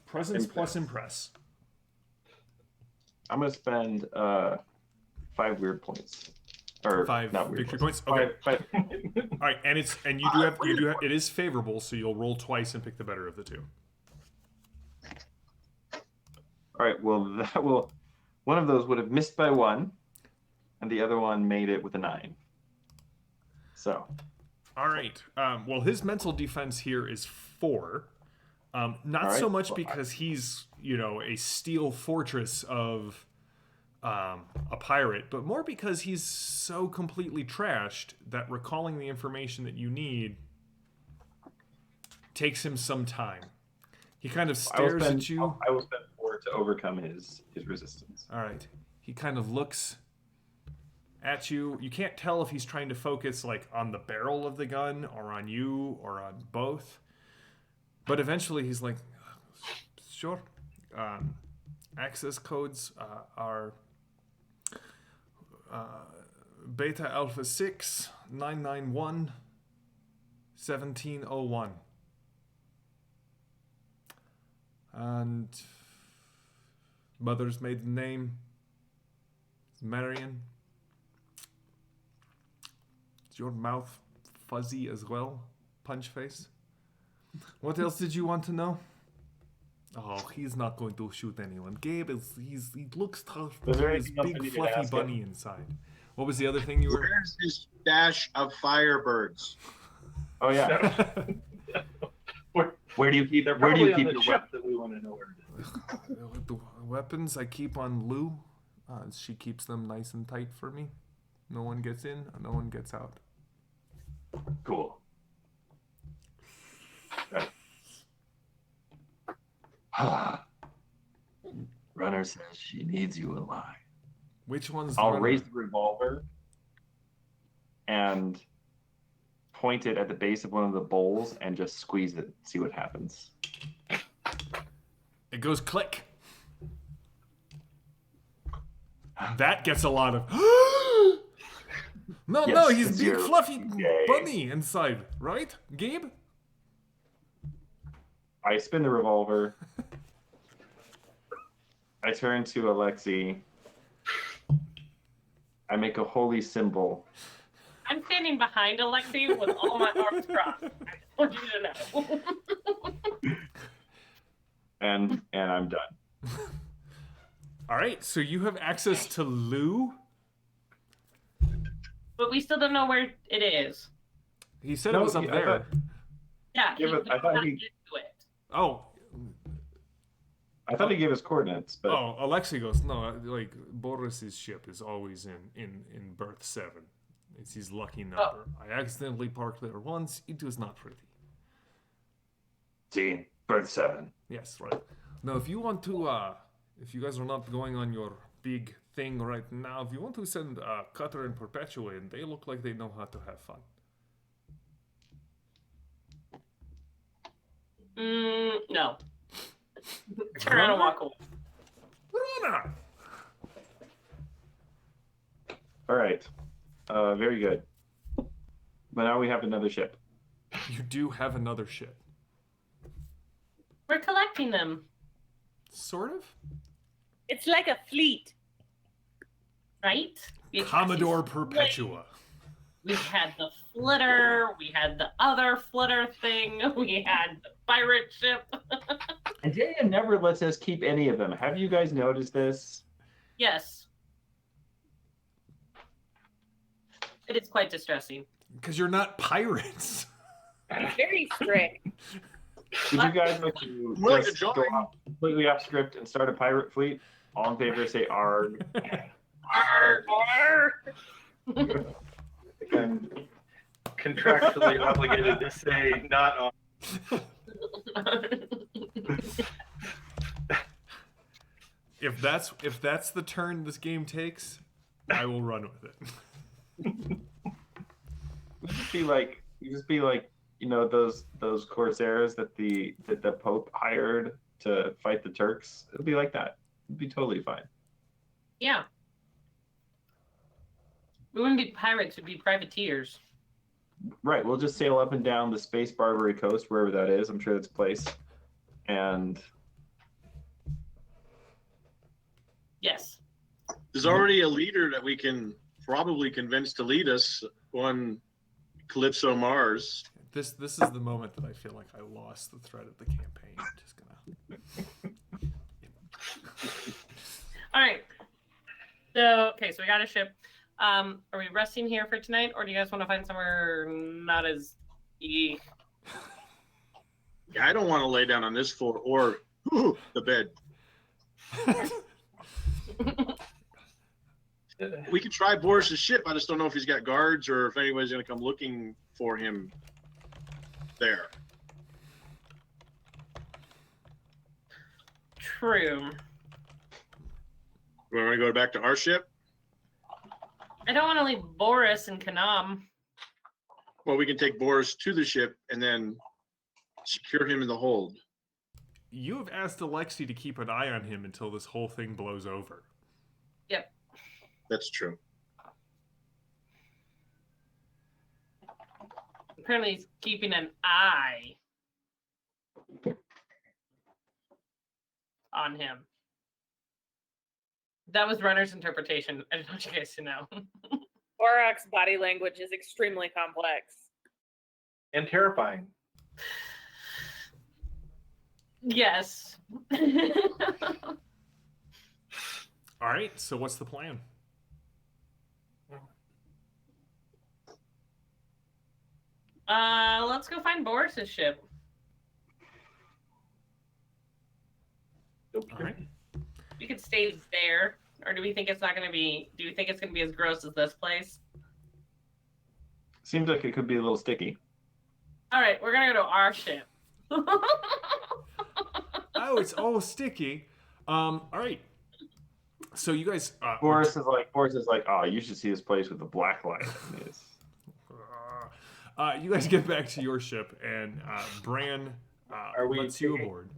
Presence plus impress. I'm gonna spend 5 weird points. Or 5 not weird victory points. Okay. Five. All right, and you do have it is favorable, so you'll roll twice and pick the better of the two. All right. Well, one of those would have missed by 1, and the other one made it with a 9. So. All right. Well, his mental defense here is 4. Not All right. so much Well, because he's a steel fortress of a pirate, but more because he's so completely trashed that recalling the information that you need takes him some time. He kind of stares at you. I will spend 4 to overcome his resistance. All right. He kind of looks at you. You can't tell if he's trying to focus like on the barrel of the gun or on you or on both. But eventually he's like, sure. Access codes are Beta Alpha 6 991 1701. And mother's maiden name is Marion. Is your mouth fuzzy as well, punch face? What else did you want to know? Oh, he's not going to shoot anyone. Gabe he looks tough. Was there He's anything else I big needed to fluffy ask bunny him? inside. What was the other thing you were? Where's his stash of Firebirds? Oh yeah. Where do you keep? They're Where do you probably on keep the your ship weapons? that we want to know where it is. The weapons I keep on Lou. She keeps them nice and tight for me. No one gets in, no one gets out. Cool. Runner says she needs you alive. Which one's I'll the runner? raise the revolver and point it at the base of one of the bowls and just squeeze it. See what happens. It goes click. That gets a lot of. No, Yes, he's 'cause big you're fluffy gay. bunny inside, right, Gabe? I spin the revolver. I turn to Alexi. I make a holy symbol. I'm standing behind Alexi with all my arms crossed. I just want you to know. And I'm done. All right, so you have access to Lou. But we still don't know where it is. He said No, it was up I there. thought- Yeah, Yeah, but I thought not he- get to it. Oh, I thought he gave us coordinates, but Alexei goes, no, like, Boris's ship is always in berth 7. It's his lucky number. I accidentally parked there once. It was not pretty. see, birth 7. Yes, right. Now, if you want to, if you guys are not going on your big thing right now, if you want to send Cutter and Perpetua in, they look like they know how to have fun. No. Turn around and walk away. Rana! All right. Very good. But now we have another ship. You do have another ship. We're collecting them, Sort of? It's like a fleet. right? Commodore Perpetua. We had the flitter, we had the other flitter thing, we had the pirate ship. And Daya never lets us keep any of them. Have you guys noticed this? Yes. It is quite distressing. Because you're not pirates. Very strict. Would you guys like to More like a just go drawing. off completely off script and start a pirate fleet? All in favor, say ARG. And Contractually obligated to say not on. If that's the turn this game takes, I will run with it. you just be like, you know, those corsairs that the Pope hired to fight the Turks. It'll be like that. It'd be totally fine. Yeah. We wouldn't be pirates, we'd be privateers. Right. We'll just sail up and down the Space Barbary coast, wherever that is. I'm sure it's a place. And Yes. There's already a leader that we can probably convince to lead us on Calypso Mars. This is the moment that I feel like I lost the thread of the campaign. I'm just gonna. All right. So we got a ship. Are we resting here for tonight, or do you guys want to find somewhere not as e? Yeah, I don't want to lay down on this floor or the bed. We could try Boris's ship. I just don't know if he's got guards or if anybody's going to come looking for him there. True. We want to go back to our ship? I don't want to leave Boris and Kanam. Well, we can take Boris to the ship and then secure him in the hold. You have asked Alexi to keep an eye on him until this whole thing blows over. Yep. That's true. Apparently he's keeping an eye on him. That was Runner's interpretation. I just want you guys to know. Borak's body language is extremely complex. And terrifying. Yes. All right, so what's the plan? Let's go find Boris's ship. All right. We could stay there, or do we think it's not going to be? Do you think it's going to be as gross as this place? Seems like it could be a little sticky. All right, we're gonna go to our ship. Oh, it's all sticky. All right. So you guys. Boris is like, oh, you should see this place with the black light. It's... You guys get back to your ship, and Bran lets you aboard.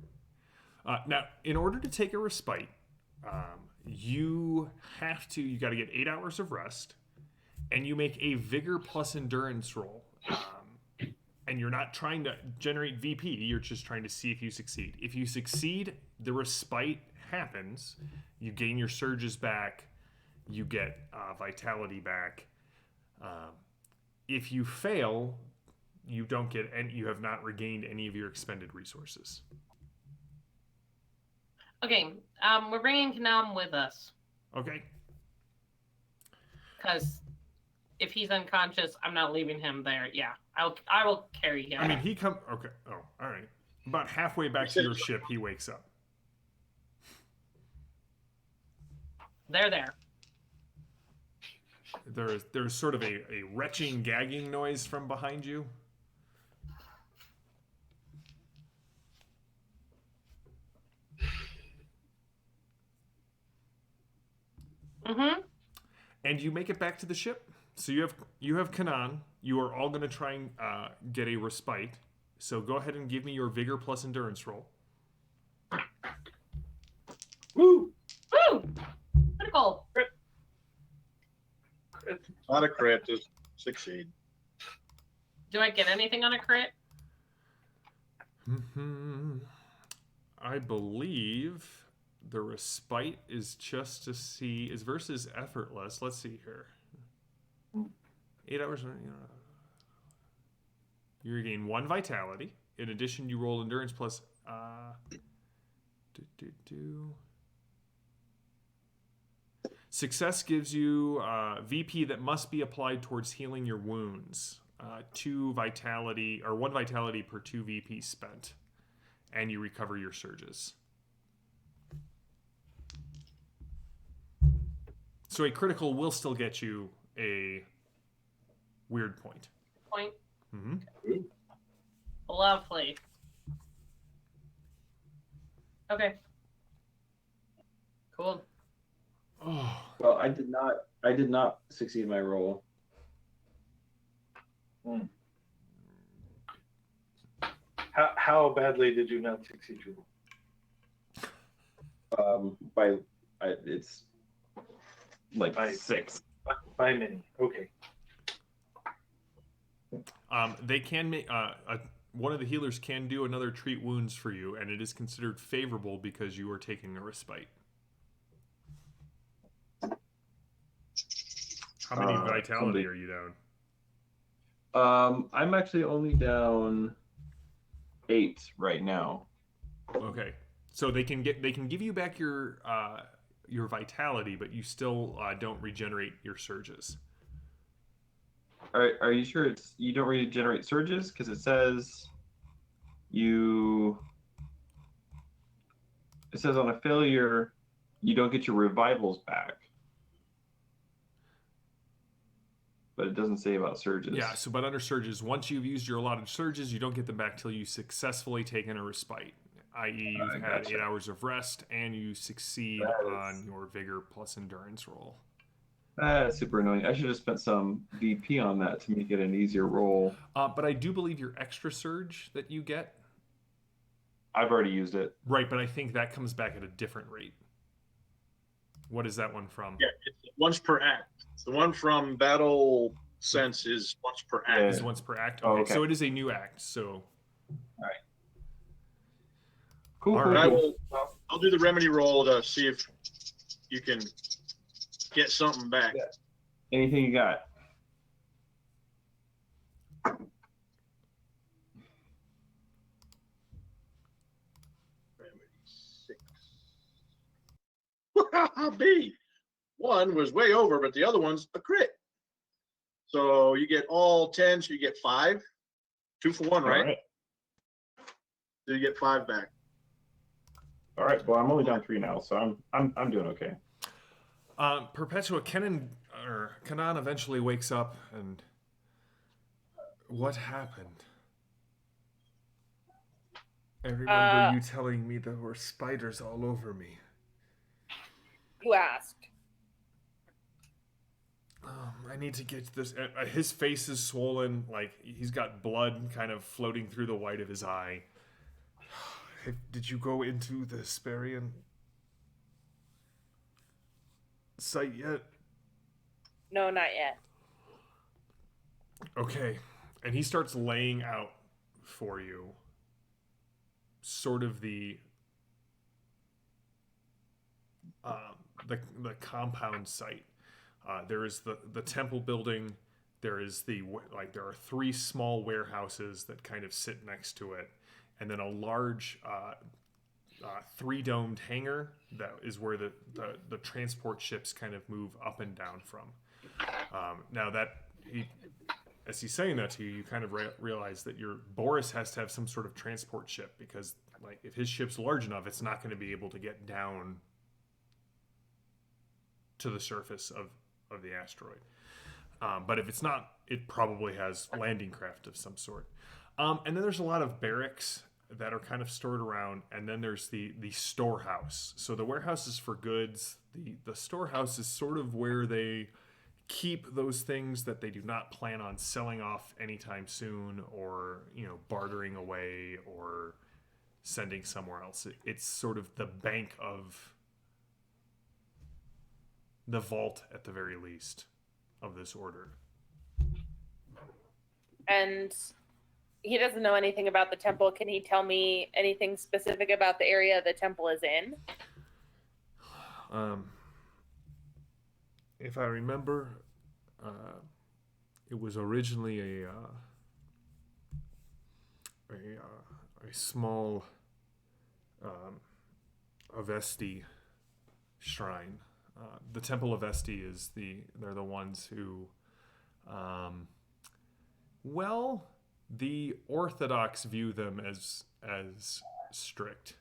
Now, in order to take a respite, you got to get 8 hours of rest, and you make a vigor plus endurance roll. And you're not trying to generate VP, you're just trying to see if you succeed. If you succeed, the respite happens. You gain your surges back, you get vitality back. If you fail, you don't get any, you have not regained any of your expended resources. Okay, we're bringing Kanam with us Okay. because if he's unconscious, I'm not leaving him there. Yeah, I will carry him. I mean, okay. Oh, all right. About halfway back to your ship, he wakes up. They're there. There's sort of a retching, gagging noise from behind you. Mm-hmm. And you make it back to the ship. So you have Kanan. You are all going to try and get a respite. So go ahead and give me your vigor plus endurance roll. Woo! Woo! Critical. Not a crit, just succeed. Do I get anything on a crit? I believe the respite is just to see is versus effortless. Let's see here. 8 hours. You regain 1 vitality. In addition, you roll endurance plus. Success gives you VP that must be applied towards healing your wounds. 2 vitality or 1 vitality per 2 VP spent, and you recover your surges. So a critical will still get you a weird point. Point. Mm-hmm. Lovely. Okay. Cool. Oh, Well, I did not succeed my roll. How badly did you not succeed your roll? It's like 6. By many. Okay. they can make one of the healers can do another treat wounds for you, and it is considered favorable because you are taking a respite. How many vitality are you down? I'm actually only down 8 right now. Okay, so they can give you back your vitality, but you still don't regenerate your surges. Are you sure you don't regenerate surges? Because it says on a failure you don't get your revivals back. but it doesn't say about surges. Yeah, so but under surges, once you've used your allotted surges, you don't get them back till you successfully taken a respite, i.e., you've had Gotcha. 8 hours of rest and you succeed That on is- your vigor plus endurance roll. That's super annoying. I should have spent some VP on that to make it an easier roll. But I do believe your extra surge that you get, I've already used it. right? But I think that comes back at a different rate. What is that one from? Yeah, it's once per act. The one from Battle Sense is once per act. Yeah. Is once per act. Oh, Okay, okay. so it is a new act. So Cool. All cool, But I cool. will. I'll do the remedy roll to see if you can get something back. Yeah. Anything you got? Remedy 6. B. One was way over, but the other one's a crit. So you get all 10, so you get 5. 2 for 1, right? All right. So you get 5 back. All right. Well, I'm only down 3 now, so I'm doing okay. Perpetua Kenan eventually wakes up and what happened? I remember you telling me there were spiders all over me. You asked. I need to get this. His face is swollen, like he's got blood kind of floating through the white of his eye. Did you go into the Hesperian site yet? No, not yet. Okay. And he starts laying out for you sort of the compound site. There is the temple building. There is there are 3 small warehouses that kind of sit next to it, and then a large 3-domed hangar that is where the transport ships kind of move up and down from. Now that as he's saying that to you, you kind of realize that your Boris has to have some sort of transport ship because, like, if his ship's large enough, it's not going to be able to get down to the surface of the asteroid. But if it's not, it probably has landing craft of some sort. And then there's a lot of barracks that are kind of stored around, and then there's the storehouse. So the warehouse is for goods. The storehouse is sort of where they keep those things that they do not plan on selling off anytime soon, or bartering away or sending somewhere else. It's sort of the bank of the vault, at the very least, of this order. And he doesn't know anything about the temple. Can he tell me anything specific about the area the temple is in? If I remember, it was originally a small Avesti shrine. The Temple of Avesti they're the ones who, the Orthodox view them as strict.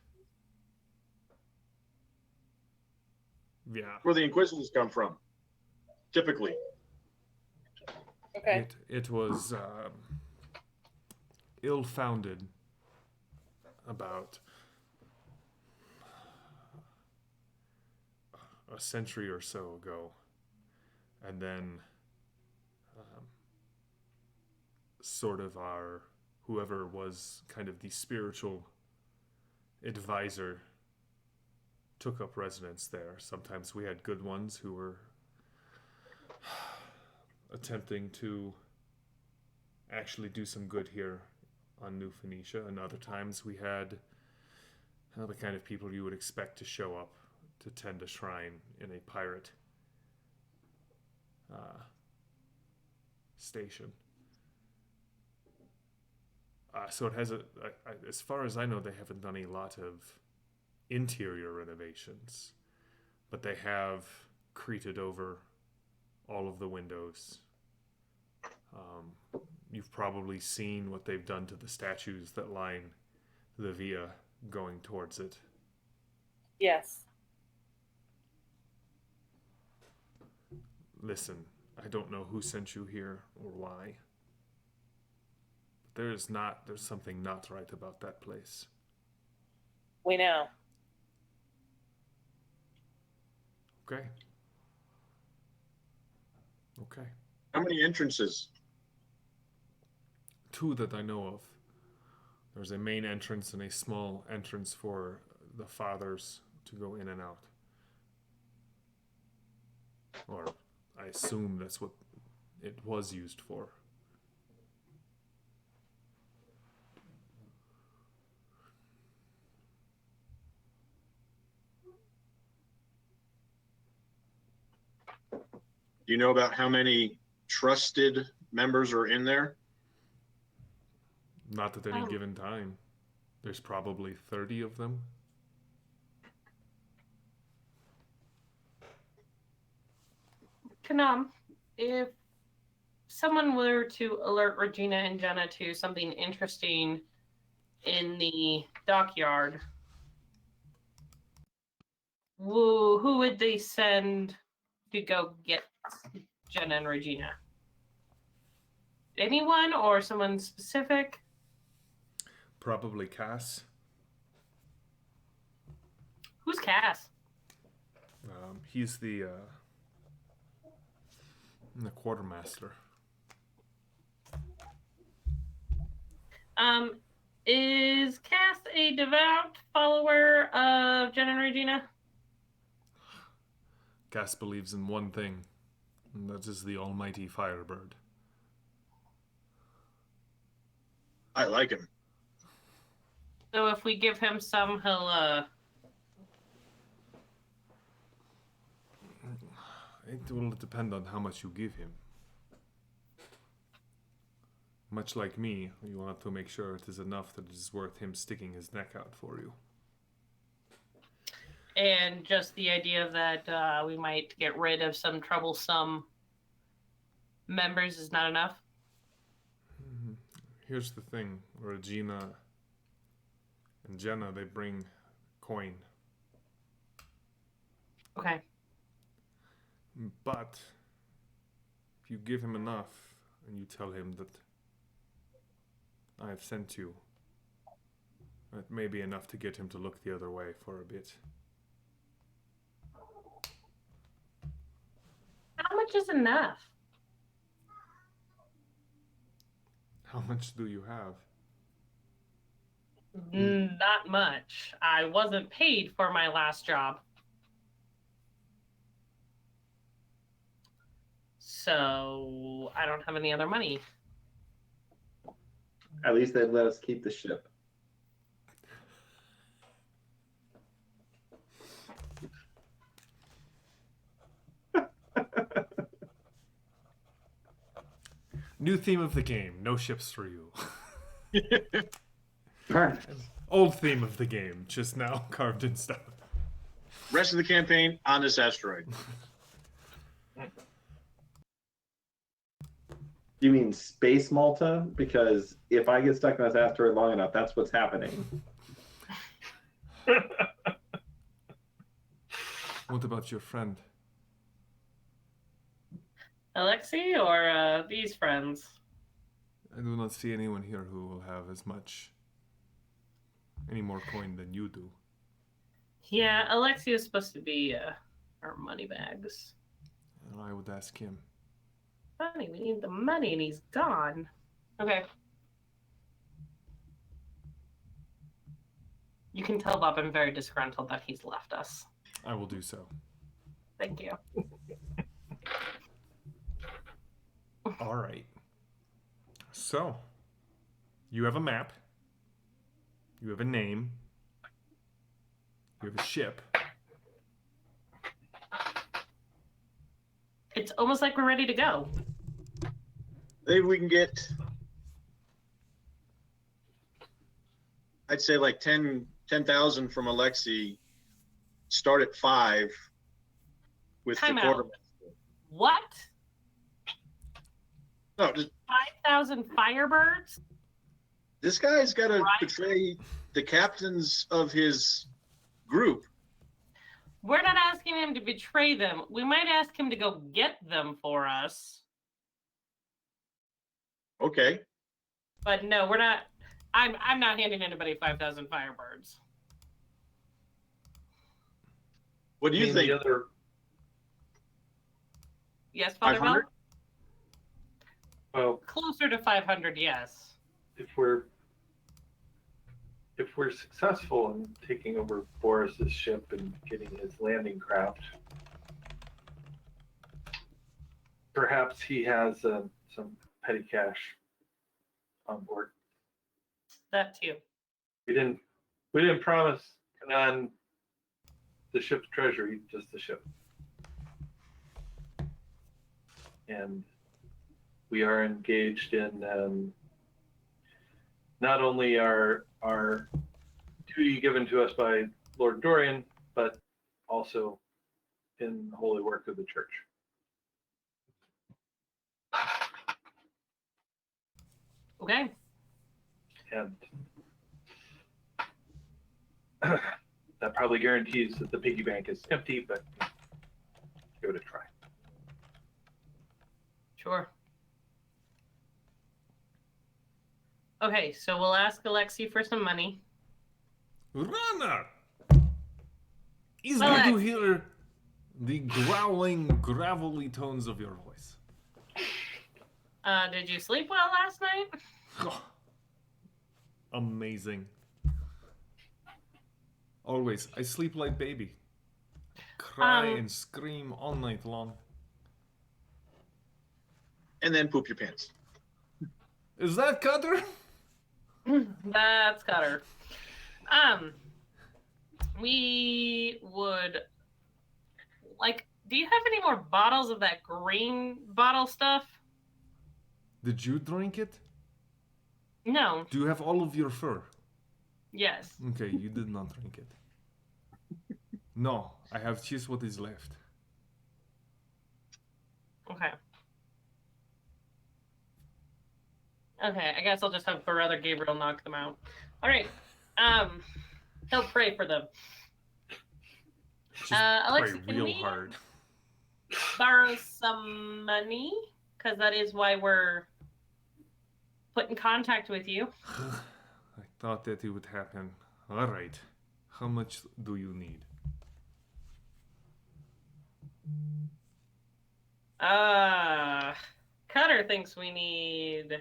Yeah. Where the Inquisitors come from, typically. Okay. It was ill-founded about a century or so ago, and then sort of whoever was kind of the spiritual advisor took up residence there. Sometimes we had good ones who were attempting to actually do some good here on New Phoenicia, and other times we had the kind of people you would expect to show up to tend a shrine in a pirate station. So it has as far as I know, they haven't done a lot of interior renovations, but they have created over all of the windows. You've probably seen what they've done to the statues that line the via going towards it. Yes. Listen, I don't know who sent you here or why. But there's something not right about that place. We know. Okay. Okay. How many entrances? 2 that I know of. There's a main entrance and a small entrance for the fathers to go in and out. Or I assume that's what it was used for. Do you know about how many trusted members are in there? Not at any Oh. given time. There's probably 30 of them. Kanam, if someone were to alert Regina and Jenna to something interesting in the dockyard, who would they send to go get Jenna and Regina? Anyone or someone specific? Probably Cass. Who's Cass? He's the quartermaster. Is Cass a devout follower of Jenna and Regina? Cass believes in one thing, and that is the almighty Firebird. I like him. So if we give him some, he'll It will depend on how much you give him. Much like me, you want to make sure it is enough that it is worth him sticking his neck out for you. and just the idea that we might get rid of some troublesome members is not enough. Here's the thing, Regina and Jenna, they bring coin. Okay. But if you give him enough and you tell him that I have sent you, that may be enough to get him to look the other way for a bit. How much is enough? How much do you have? Not much. I wasn't paid for my last job. So I don't have any other money. At least they'd let us keep the ship. New theme of the game, no ships for you. Perfect. Old theme of the game, just now carved in stone. Rest of the campaign on this asteroid. You mean space Malta? Because if I get stuck on this asteroid long enough, that's what's happening. What about your friend? Alexei or these friends? I do not see anyone here who will have any more coin than you do. Yeah, Alexei is supposed to be our money bags. And I would ask him. Funny, we need the money and he's gone. Okay. You can tell Bob I'm very disgruntled that he's left us. I will do so. Thank you. All right. So, you have a map. You have a name. You have a ship. It's almost like we're ready to go. Maybe we can get, I'd say like 10,000 from Alexei. Start at 5 with Time the out. quartermaster. What? No, just, 5,000 Firebirds? this guy's got to Right. betray the captains of his group. We're not asking him to betray them. We might ask him to go get them for us. Okay. But no, we're not. I'm not handing anybody 5,000 Firebirds. What do you think? The other Yes, Father Bell? 500? well, Closer to 500, yes. if we're successful in taking over Boris's ship and getting his landing craft, perhaps he has some petty cash on board. That too. We didn't promise on the ship's treasury, just the ship. And we are engaged in not only our duty given to us by Lord Dorian, but also in the holy work of the church. Okay. And that probably guarantees that the piggy bank is empty, but give it a try. Sure. Okay, so we'll ask Alexi for some money. Runner! It's Well, good to Alexi. hear the growling, gravelly tones of your voice. Did you sleep well last night? Amazing. Always. I sleep like baby. Cry and scream all night long. And then poop your pants. Is that Cutter? That's Cutter. We would like. Do you have any more bottles of that green bottle stuff? Did you drink it? No. Do you have all of your fur? Yes. Okay, you did not drink it. No, I have just what is left. Okay. Okay, I guess I'll just have Brother Gabriel knock them out. All right. He'll pray for them. Just Alexa, pray can real we hard. borrow some money? Because that is why we're put in contact with you. I thought that it would happen. All right. How much do you need? Cutter thinks we need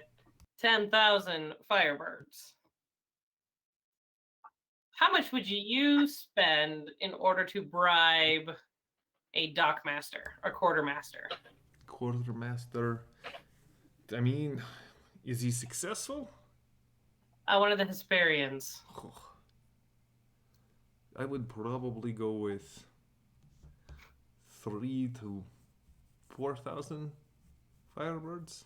10,000 Firebirds. How much would you spend in order to bribe a dockmaster or quartermaster? Quartermaster. I mean, is he successful? One of the Hesperians. I would probably go with 3,000 to 4,000 Firebirds.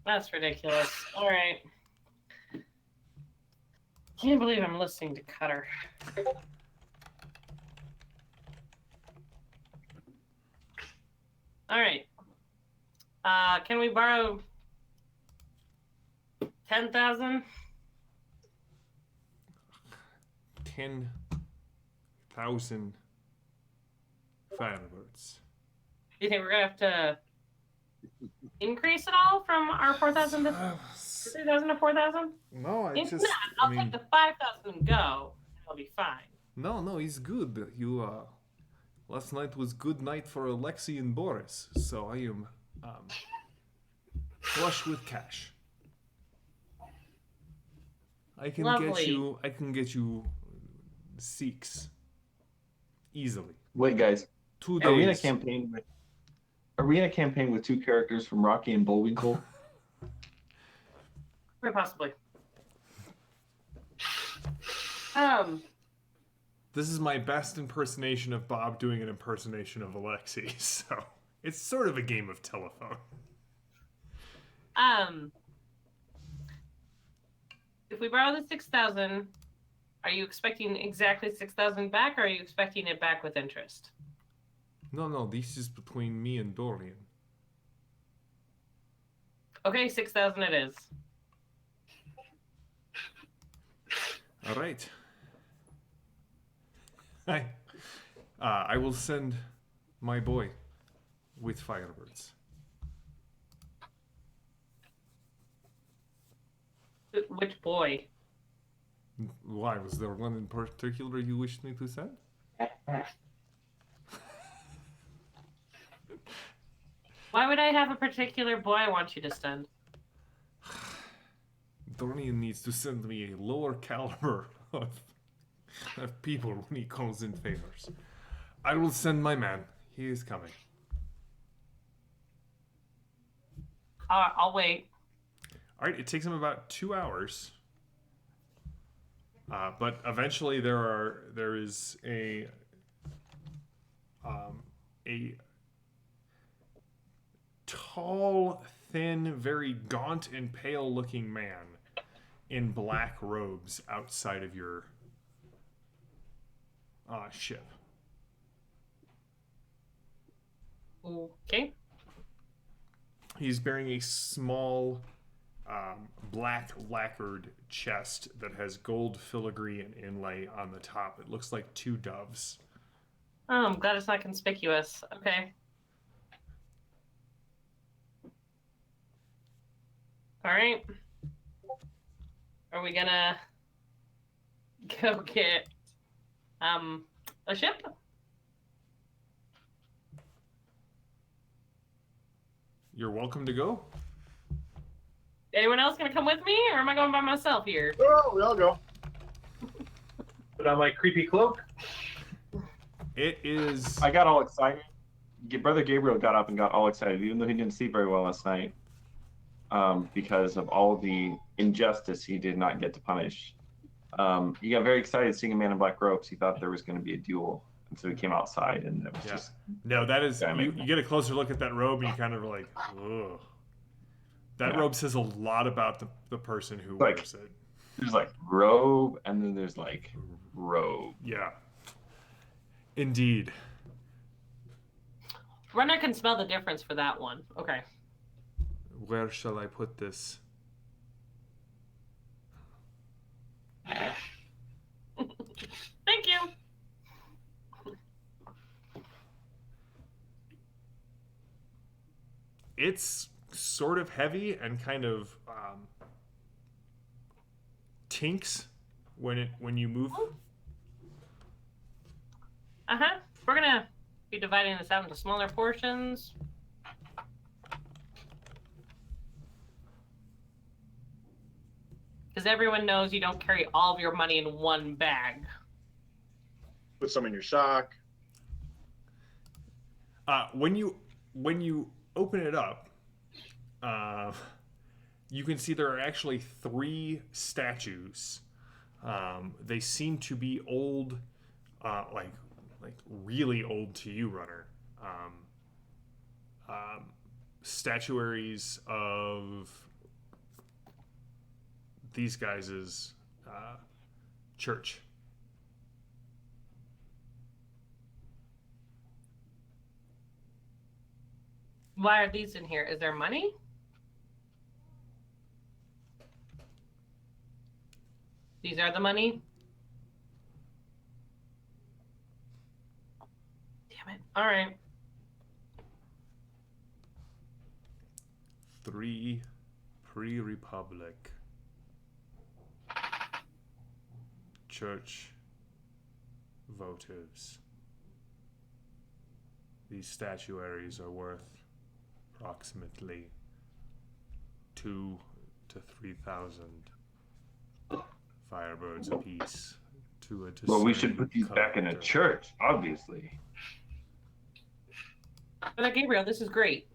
That's ridiculous. All right. Can't believe I'm listening to Cutter. All right. Can we borrow 10,000? 10,000 Firebirds. Do you think we're gonna have to increase it all from our 4,000 to 3,000 to 4,000? No, If not, I'll take the 5,000 and go, and I'll be fine. No, he's good. You, last night was good night for Alexei and Boris, so I am, flush with cash. I can Lovely. get you 6 easily. Wait, guys. 2 Arena days. campaign with 2 characters from Rocky and Bullwinkle. Quite possibly. This is my best impersonation of Bob doing an impersonation of Alexei, so it's sort of a game of telephone. If we borrow the 6,000, are you expecting exactly 6,000 back, or are you expecting it back with interest? No, this is between me and Dorian. Okay, 6,000 it is. All right. I will send my boy with firebirds. Which boy? Why? Was there one in particular you wished me to send? Why would I have a particular boy I want you to send? Dornian needs to send me a lower caliber of people when he calls in favors. I will send my man. He is coming. I'll wait. All right, it takes him about 2 hours. But eventually there is a tall, thin, very gaunt and pale looking man in black robes outside of your ship. Okay. He's bearing a small black lacquered chest that has gold filigree and inlay on the top. It looks like 2 doves. Oh, I'm glad it's not conspicuous. Okay. All right. Are we gonna go get a ship? You're welcome to go. Anyone else gonna come with me, or am I going by myself here? Oh, we all go. Put on my creepy cloak. It is. I got all excited. Brother Gabriel got up and got all excited, even though he didn't sleep very well last night, because of all the injustice he did not get to punish. He got very excited seeing a man in black robes. He thought there was going to be a duel, and so he came outside, and it was just. No, that is. Yeah, You get a closer look at that robe, and you kind of are like, ugh. That robe says a lot about the person who wears it. There's like robe, and then there's like robe. Yeah. Indeed. Runner can smell the difference for that one. Okay. Where shall I put this? Thank you. It's sort of heavy and kind of tinks when you move. We're gonna be dividing this out into smaller portions. Because everyone knows you don't carry all of your money in one bag. Put some in your sock. When you open it up, you can see there are actually 3 statues. They seem to be old, like really old to you, Runner. Statuaries of these guys' church. Why are these in here? Is there money? These are the money? Damn it. All right. 3 pre-republic church votives. These statuaries are worth approximately 2,000 to 3,000 firebirds apiece to a Well, we should discerning put these back in a collector. church, obviously. But Gabriel, this is great.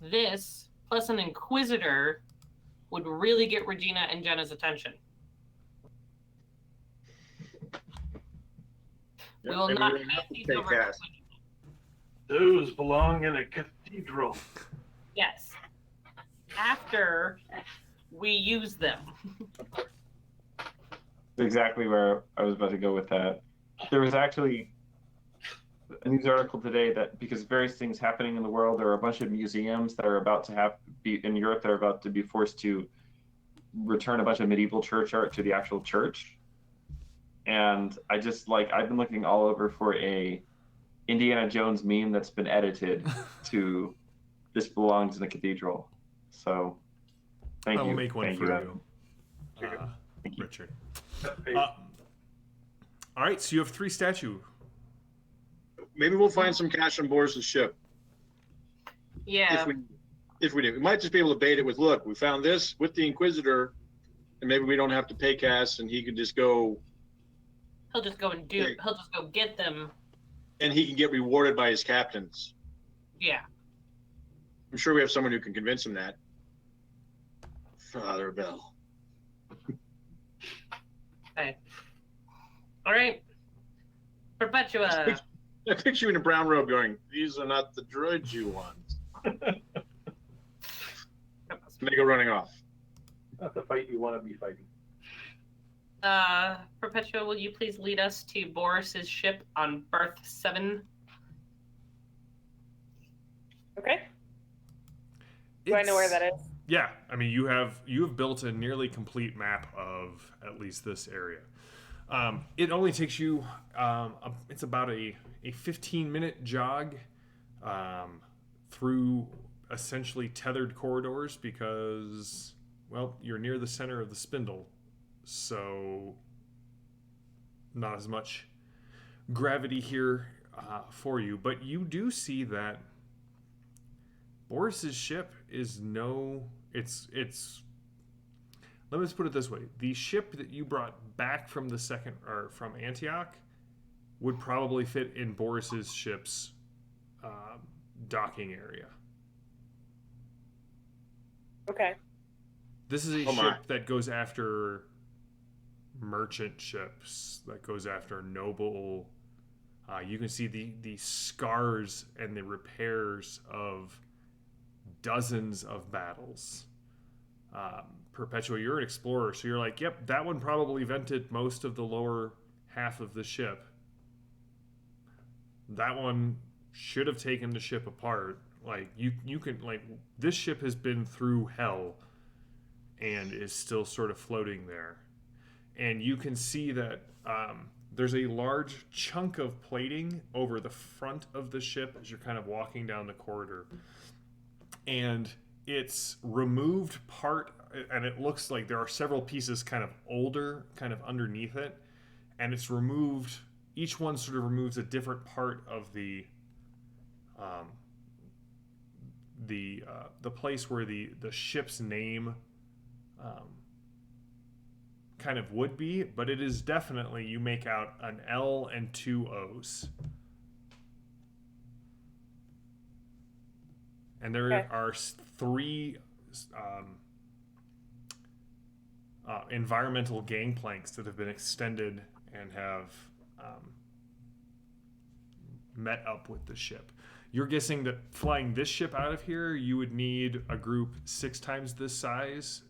This, plus an inquisitor, would really get Regina and Jenna's attention. We will maybe not we have hand to these take over. cash. Those belong in a cathedral. Yes. After we use them. That's exactly where I was about to go with that. There was actually a news article today that because various things happening in the world, there are a bunch of museums that are about to be in Europe that are about to be forced to return a bunch of medieval church art to the actual church. and I just I've been looking all over for a Indiana Jones meme that's been edited to "This belongs in a cathedral." So, thank I will you, make one thank for you, you, Evan. Thank you. Richard. Hey, All right, so you have 3 statue. Maybe we'll find some cash on Boris's ship Yeah. if we do. We might just be able to bait it with, look, we found this with the Inquisitor, and maybe we don't have to pay Cass, and he can just go, He'll just go and do. He'll just go get them. and he can get rewarded by his captains. Yeah. I'm sure we have someone who can convince him that. Father Bell. Okay. All right. Perpetua. I picture you in a brown robe going, these are not the droids you want. And they go running off. not the fight you want to be fighting. Perpetua, will you please lead us to Boris's ship on berth 7? Okay. Do I know where that is? Yeah, I mean you have built a nearly complete map of at least this area. It only takes you it's about a 15-minute jog through essentially tethered corridors because, well, you're near the center of the spindle, so not as much gravity here for you. But you do see that Boris's ship is it's let me just put it this way. The ship that you brought back from from Antioch would probably fit in Boris's ship's docking area. Okay. This is a Oh my. ship that goes after merchant ships, that goes after noble. You can see the scars and the repairs of dozens of battles. Perpetua, you're an explorer, so you're like, yep, that one probably vented most of the lower half of the ship. That one should have taken the ship apart. Like you can this ship has been through hell and is still sort of floating there. And you can see that there's a large chunk of plating over the front of the ship as you're kind of walking down the corridor. And it's removed part, and it looks like there are several pieces kind of older, kind of underneath it. And it's removed, each one sort of removes a different part of the place where the ship's name kind of would be, but it is definitely, you make out an L and 2 O's. And there Okay. are 3 environmental gangplanks that have been extended and have met up with the ship. You're guessing that flying this ship out of here, you would need a group 6 times this size,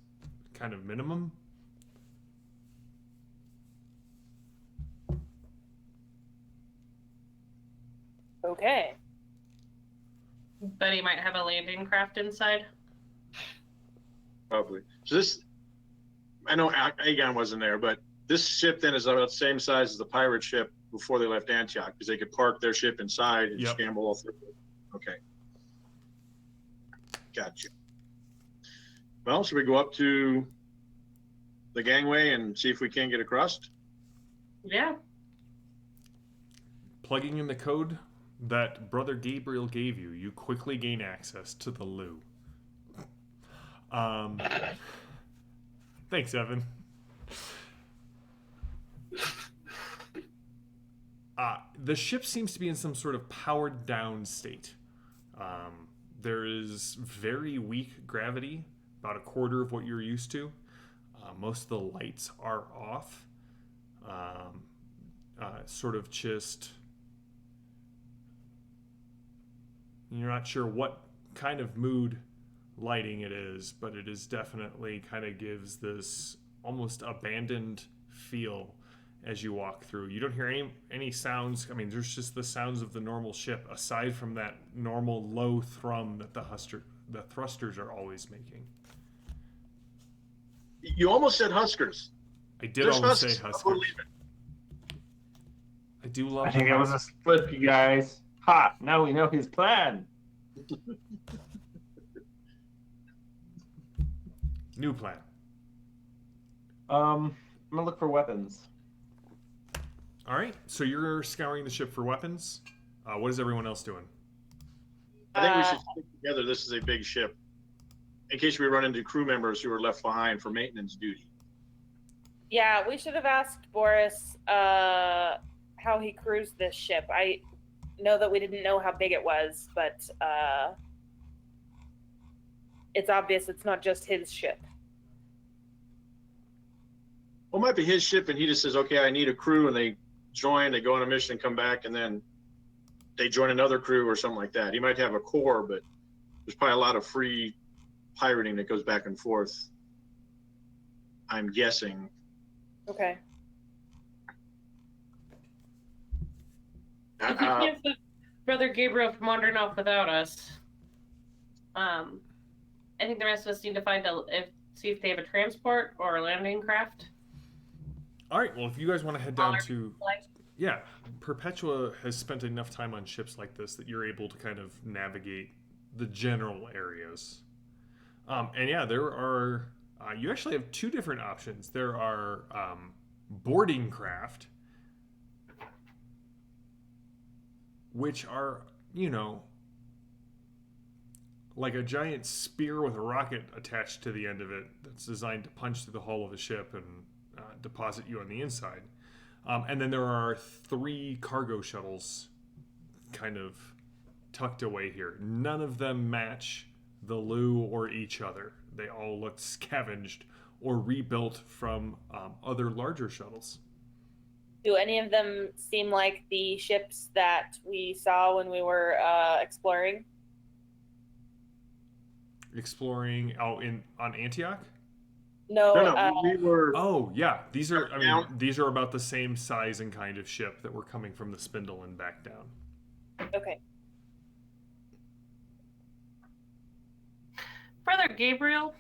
kind of minimum. Okay. Bet he might have a landing craft inside. Probably. So this, I know Aegon wasn't there, but this ship then is about the same size as the pirate ship before they left Antioch, because they could park their ship inside and Yep. scramble all through it. Okay. Gotcha. Well, should we go up to the gangway and see if we can get across? Yeah. Plugging in the code that Brother Gabriel gave you, you quickly gain access to the loo. Thanks, Evan. The ship seems to be in some sort of powered down state. There is very weak gravity, about a quarter of what you're used to. Most of the lights are off. Sort of just... You're not sure what kind of mood lighting it is, but it is definitely kind of gives this almost abandoned feel as you walk through. You don't hear any sounds. I mean, there's just the sounds of the normal ship, aside from that normal low thrum that the thrusters are always making. You almost said Huskers. I did There's almost say Huskers. Huskers. We're leaving. I do love. I think it was a slip, you guys. Ha! Now we know his plan. New plan. I'm gonna look for weapons. All right. So you're scouring the ship for weapons. What is everyone else doing? I think we should stick together. This is a big ship. In case we run into crew members who are left behind for maintenance duty. Yeah, we should have asked Boris how he cruised this ship. I know that we didn't know how big it was, but it's obvious it's not just his ship. Well, it might be his ship, and he just says, "Okay, I need a crew," and they join, they go on a mission, come back, and then they join another crew or something like that. He might have a core, but there's probably a lot of free pirating that goes back and forth. I'm guessing. Okay. If we can't put Brother Gabriel from wandering off without us, I think the rest of us need to see if they have a transport or a landing craft. All right. Well, if you guys want to head down Smaller to, flight. yeah, Perpetua has spent enough time on ships like this that you're able to kind of navigate the general areas. And yeah, there are. You actually have two different options. There are boarding craft, which are, like a giant spear with a rocket attached to the end of it that's designed to punch through the hull of a ship and deposit you on the inside. And then there are 3 cargo shuttles kind of tucked away here. None of them match the Lu or each other. They all look scavenged or rebuilt from other larger shuttles. Do any of them seem like the ships that we saw when we were exploring? Exploring on Antioch? No. No, we were. Oh yeah, these are about the same size and kind of ship that were coming from the Spindle and back down. Okay. Brother Gabriel,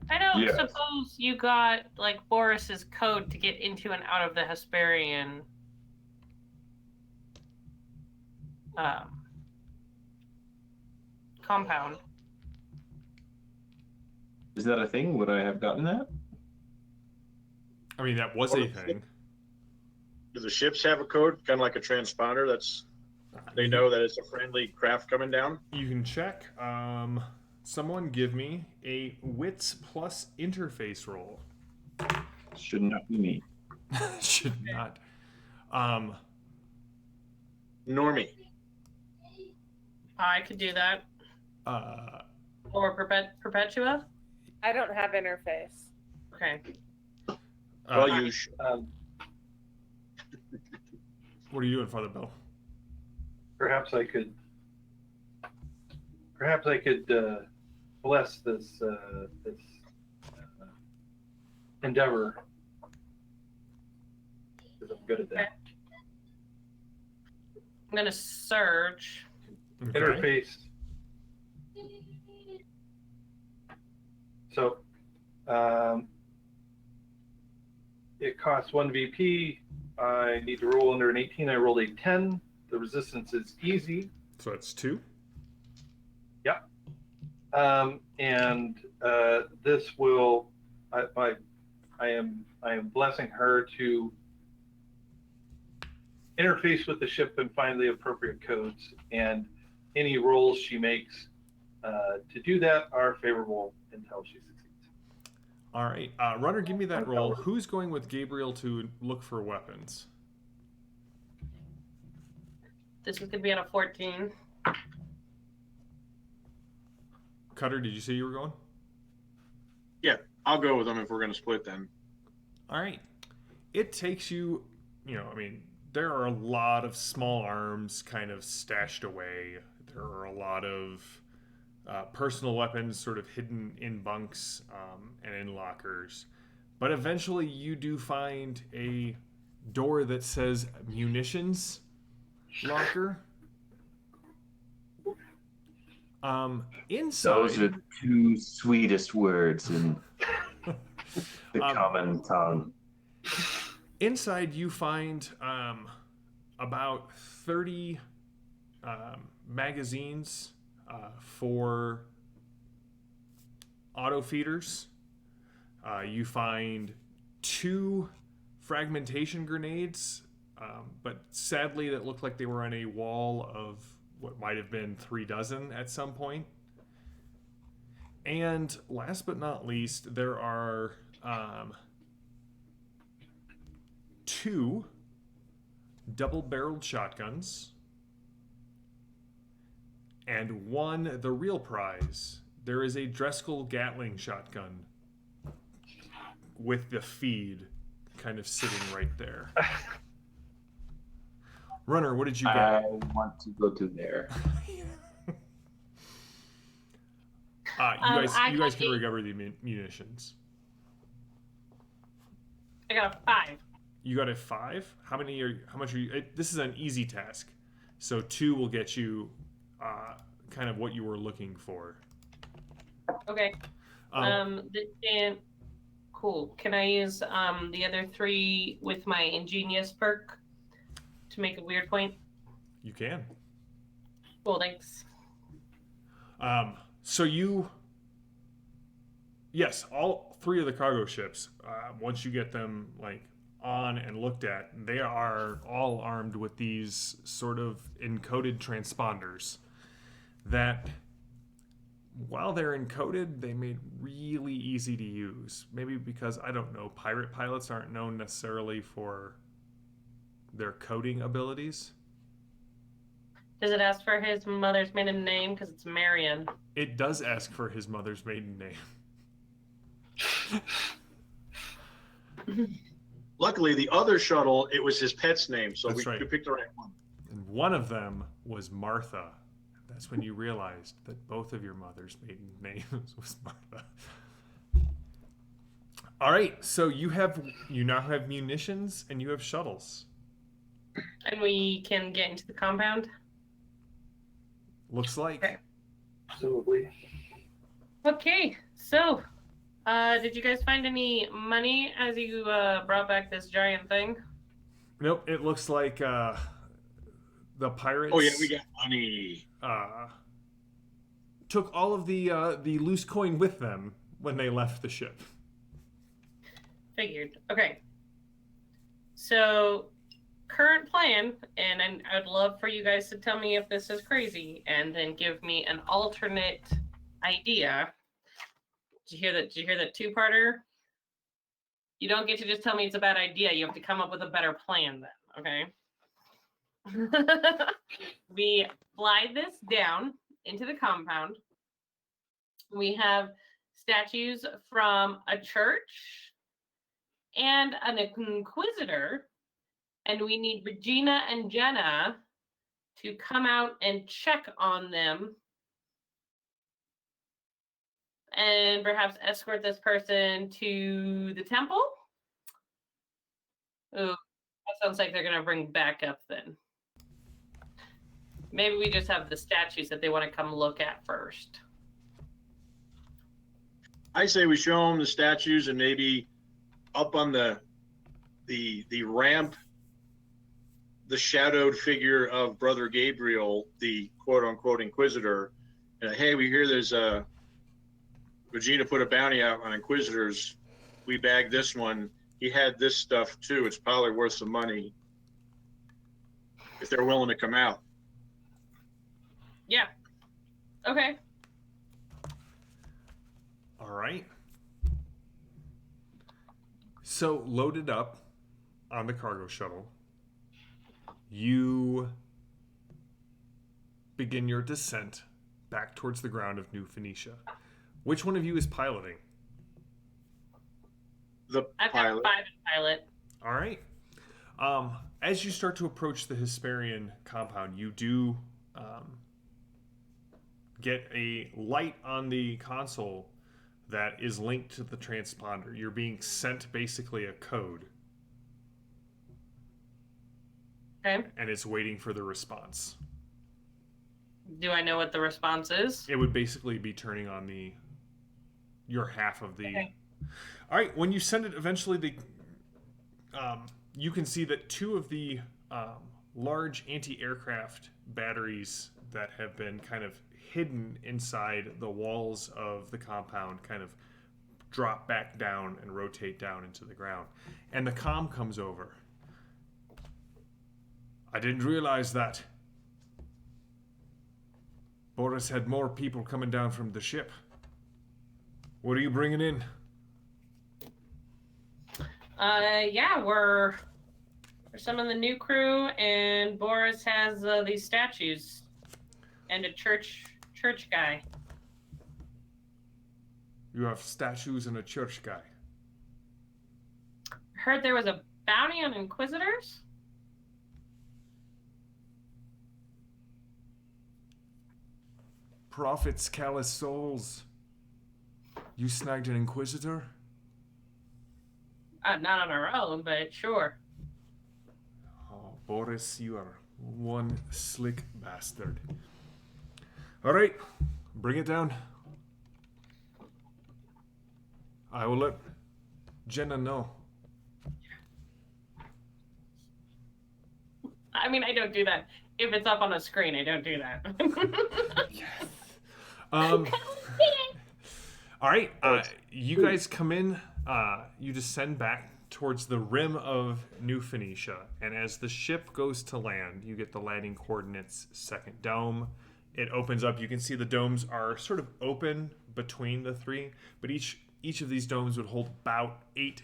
I don't Yes. suppose you got like Boris's code to get into and out of the Hesperian compound. Is that a thing? Would I have gotten that? I mean, that was a thing. Do the ships have a code, kind of like a transponder? They know that it's a friendly craft coming down. You can check. Someone give me a wits plus interface roll. Should not be me. Should not. Normie. I could do that. Or Perpetua. I don't have interface. Okay. Well, you. What are you doing, Father Bill? Perhaps I could bless this endeavor, because I'm good at that. I'm gonna search. Okay. Interface. So, it costs 1 VP. I need to roll under an 18. I rolled a 10. The resistance is easy. So that's 2. And this will, I am blessing her to interface with the ship and find the appropriate codes. And any rolls she makes to do that are favorable until she succeeds. All right. Runner, give me that roll. Who's going with Gabriel to look for weapons? This is gonna be on a 14. Cutter, did you say you were going? Yeah, I'll go with them if we're going to split then. All right. It takes you, there are a lot of small arms kind of stashed away. There are a lot of personal weapons sort of hidden in bunks and in lockers. But eventually you do find a door that says munitions locker. Inside. Those are the 2 sweetest words in the common tongue. Inside, you find about 30 magazines for auto feeders. You find 2 fragmentation grenades, but sadly, that looked like they were on a wall of what might have been 3 dozen at some point. And last but not least, there are 2 double-barreled shotguns, and 1, the real prize. There is a Dreskel Gatling shotgun with the feed kind of sitting right there. Runner, what did you get? I want to go to there. You guys can recover the munitions. I got a 5. You got a 5? How much are you? This is an easy task. So 2 will get you kind of what you were looking for. Okay. Cool. Can I use the other 3 with my ingenious perk to make a weird point? You can. Cool, thanks. So yes, all 3 of the cargo ships, once you get them on and looked at, they are all armed with these sort of encoded transponders that, while they're encoded, they made really easy to use. Maybe because, I don't know, pirate pilots aren't known necessarily for their coding abilities. Does it ask for his mother's maiden name? Because it's Marion. It does ask for his mother's maiden name. Luckily, the other shuttle, it was his pet's name, so That's we right. could pick the right one. And one of them was Martha. That's when you realized that both of your mother's maiden names was Martha. All right, so you now have munitions and you have shuttles. And we can get into the compound? Looks like. Okay. Absolutely. Okay, so, did you guys find any money as you brought back this giant thing? Nope, it looks like the pirates. Oh yeah, we got money. Took all of the loose coin with them when they left the ship. Figured. Okay. So, current plan, and I'd love for you guys to tell me if this is crazy, and then give me an alternate idea. Did you hear that? Did you hear that 2-parter? You don't get to just tell me it's a bad idea. You have to come up with a better plan then, okay? We fly this down into the compound. We have statues from a church and an inquisitor, and we need Regina and Jenna to come out and check on them and perhaps escort this person to the temple. Ooh, that sounds like they're going to bring backup then. Maybe we just have the statues that they want to come look at first. I say we show them the statues and maybe up on the ramp, the shadowed figure of Brother Gabriel, the quote unquote inquisitor. Hey, we hear there's Regina put a bounty out on inquisitors. We bagged this one. He had this stuff too. It's probably worth some money if they're willing to come out. Yeah. Okay. All right. So, loaded up on the cargo shuttle, you begin your descent back towards the ground of New Phoenicia. Which one of you is piloting? The I've pilot. got 5 in pilot. All right. As you start to approach the Hesperian compound, you do get a light on the console that is linked to the transponder. You're being sent basically a code. Okay. And it's waiting for the response. Do I know what the response is? It would basically be turning on your half of the... Okay. All right, when you send it, eventually you can see that two of the large anti-aircraft batteries that have been kind of hidden inside the walls of the compound kind of drop back down and rotate down into the ground. And the comm comes over. I didn't realize that. Boris had more people coming down from the ship. What are you bringing in? Yeah, we're some of the new crew, and Boris has these statues and a church guy. You have statues and a church guy. Heard there was a bounty on Inquisitors? Prophets, callous souls. You snagged an Inquisitor? Not on our own, but sure. Oh, Boris, you are one slick bastard. All right, bring it down. I will let Jenna know. I mean, I don't do that. If it's up on a screen, I don't do that. Yes. All right, you guys come in. You descend back towards the rim of New Phoenicia, and as the ship goes to land, you get the landing coordinates, second dome. It opens up. You can see the domes are sort of open between the three, but each of these domes would hold about 8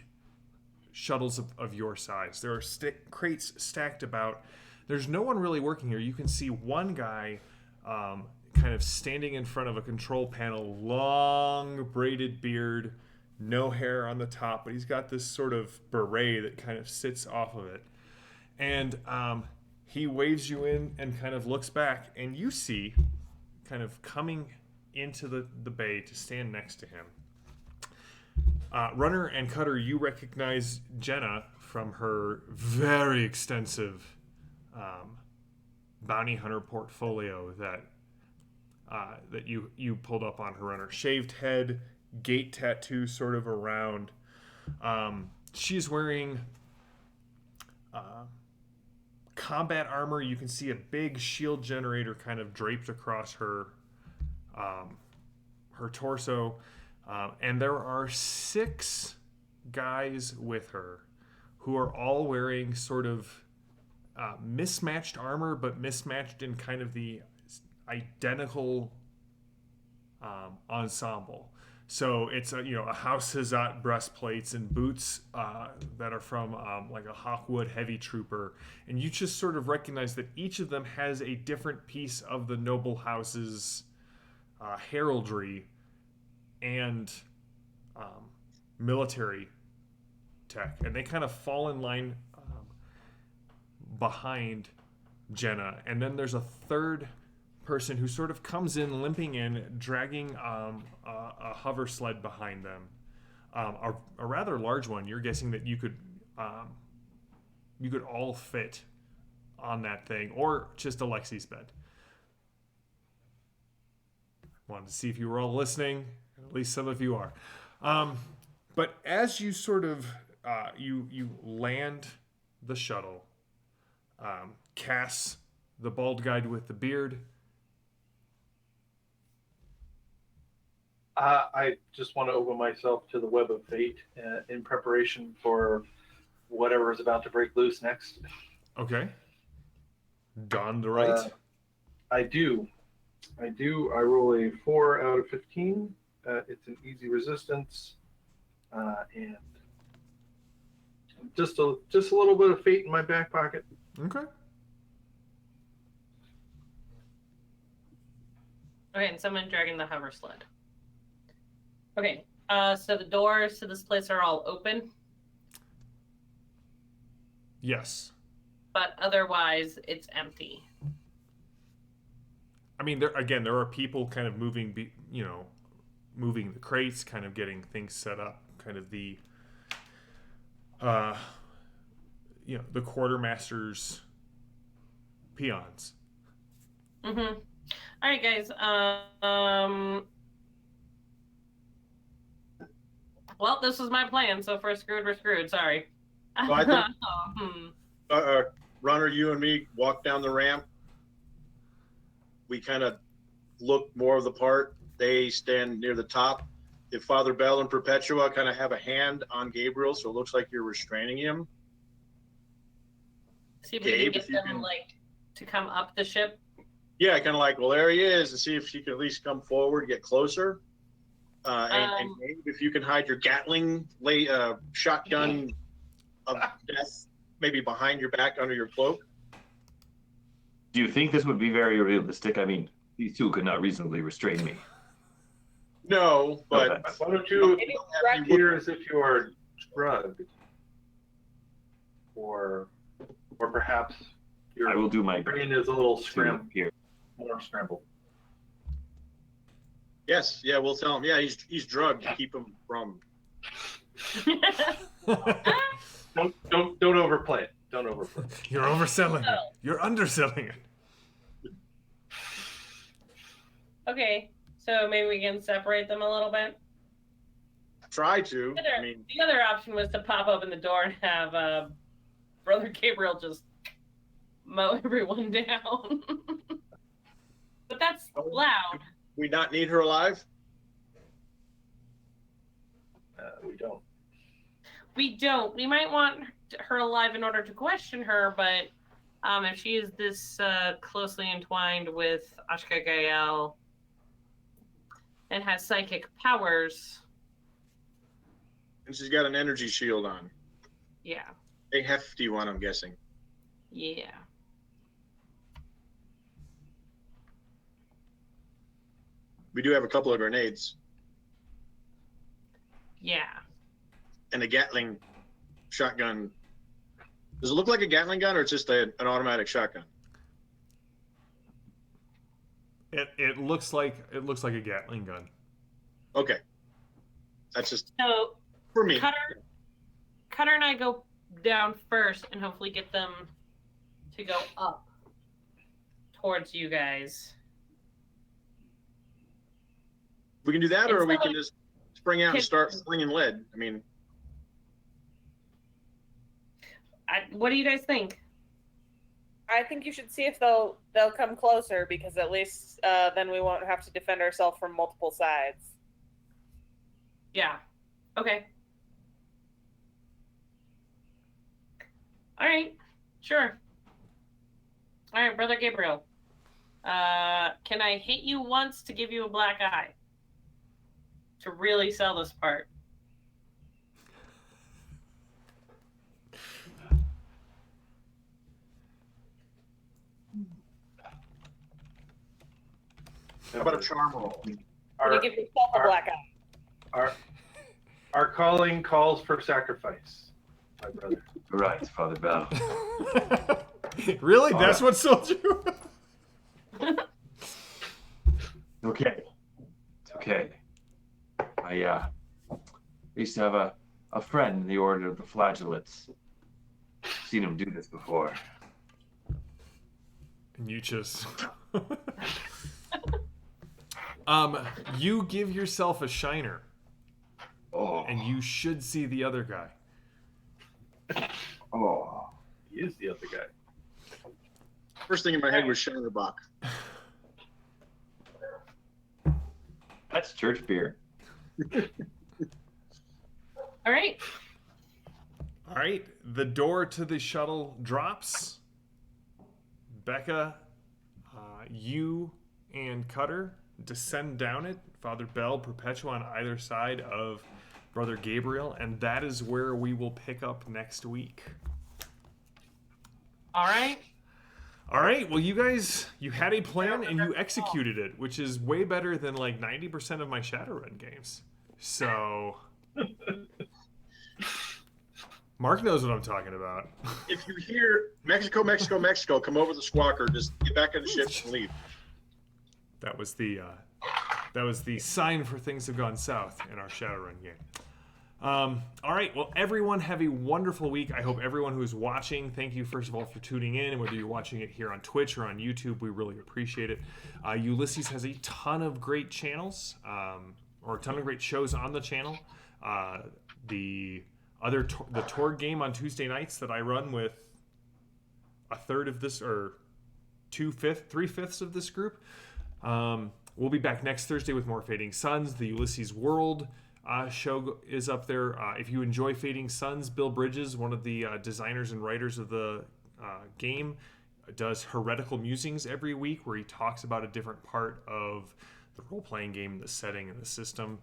shuttles of your size. There are crates stacked about. There's no one really working here. You can see one guy kind of standing in front of a control panel, long braided beard, no hair on the top, but he's got this sort of beret that kind of sits off of it. And he waves you in and kind of looks back, and you see kind of coming into the bay to stand next to him. Runner and Cutter, you recognize Jenna from her very extensive bounty hunter portfolio that you pulled up on her runner. Shaved head, gate tattoo sort of around. She's wearing combat armor. You can see a big shield generator kind of draped across her torso. And there are 6 guys with her who are all wearing sort of mismatched armor, but mismatched in kind of the identical ensemble. So it's a House Hazat breastplates and boots that are from like a Hawkwood heavy trooper, and you just sort of recognize that each of them has a different piece of the noble house's heraldry and military tech, and they kind of fall in line behind Jenna. And then there's a third person who sort of comes in limping in, dragging a hover sled behind them, a rather large one. You're guessing that you could all fit on that thing, or just Alexi's bed. Wanted to see if you were all listening. At least some of you are. But as you sort of you land the shuttle, Cass, the bald guy with the beard. I just want to open myself to the web of fate in preparation for whatever is about to break loose next. Okay. Don the right. I do. I roll a 4 out of 15. It's an easy resistance, and just a little bit of fate in my back pocket. Okay. Okay, and someone dragging the hover sled. Okay, so the doors to this place are all open, Yes. but otherwise it's empty. I mean, there are people kind of moving, moving the crates, kind of getting things set up, kind of the, the quartermaster's peons. Mm-hmm. All right, guys. Well, this was my plan, so if we're screwed, we're screwed. Sorry. I think Hmm. Runner, you and me walk down the ramp. We kind of look more of the part. They stand near the top. If Father Bell and Perpetua kind of have a hand on Gabriel, so it looks like you're restraining him. See if we Gabe, can if get you them can- like to come up the ship. Yeah, kind of like, well, there he is, and see if she can at least come forward, get closer. And Gabe, if you can hide your Gatling shotgun of death, maybe behind your back under your cloak. Do you think this would be very realistic? I mean, these two could not reasonably restrain me. No, but Okay. Why don't you Maybe act here as if you are drugged, or perhaps I your will do my brain is a little to here. more scrambled. yes, yeah, we'll tell him. Yeah, he's drugged to keep him from. Don't overplay it. Don't overplay it. You're overselling it. You're underselling it. Okay, so maybe we can separate them a little bit. Try to. I mean, The other option was to pop open the door and have Brother Gabriel just mow everyone down. But that's loud. we not need her alive. We don't. We don't. We might want her alive in order to question her, but if she is this closely entwined with Ashka Gael and has psychic powers, And she's got an energy shield on. yeah. A hefty one, I'm guessing. Yeah. We do have a couple of grenades Yeah. and a Gatling shotgun. Does it look like a Gatling gun, or it's just an automatic shotgun? It looks like a Gatling gun. Okay, that's just So for me. Cutter and I go down first and hopefully get them to go up towards you guys. We can do that, or It's we not can like- just spring out and start slinging lead. I mean, What do you guys think? I think you should see if they'll come closer, because at least then we won't have to defend ourselves from multiple sides. Yeah. Okay. All right. Sure. All right, Brother Gabriel. Can I hit you once to give you a black eye? To really sell this part. how about a charm roll? Can Our, you give yourself a our- black eye? our calling calls for sacrifice, my brother. Right, Father Bell. Really? That's what sold you? Okay. It's okay. I used to have a friend in the Order of the Flagellates. Seen him do this before. And you just you give yourself a shiner, Oh. and you should see the other guy. Oh. He is the other guy. First thing in my head was Shutterbach. That's church beer. All right. All right, the door to the shuttle drops. Becca, you and Cutter descend down it. Father Bell, Perpetua on either side of Brother Gabriel, and that is where we will pick up next week. All right. All right, well, you guys, you had a plan and you executed it, which is way better than like 90% of my Shadowrun games. So, Mark knows what I'm talking about. If you hear Mexico, Mexico, Mexico, come over the squawker. Just get back in the ship and leave. That was the sign for things have gone south in our Shadowrun game. All right, well, everyone have a wonderful week. I hope everyone who's watching, thank you first of all for tuning in, and whether you're watching it here on Twitch or on YouTube, we really appreciate it. Ulysses has a ton of great channels, or a ton of great shows on the channel. The The tour game on Tuesday nights that I run with a third of this, or 3/5 of this group. We'll be back next Thursday with more Fading Suns. The Ulysses World show is up there. If you enjoy Fading Suns, Bill Bridges, one of the designers and writers of the game, does Heretical Musings every week, where he talks about a different part of the role-playing game, the setting, and the system.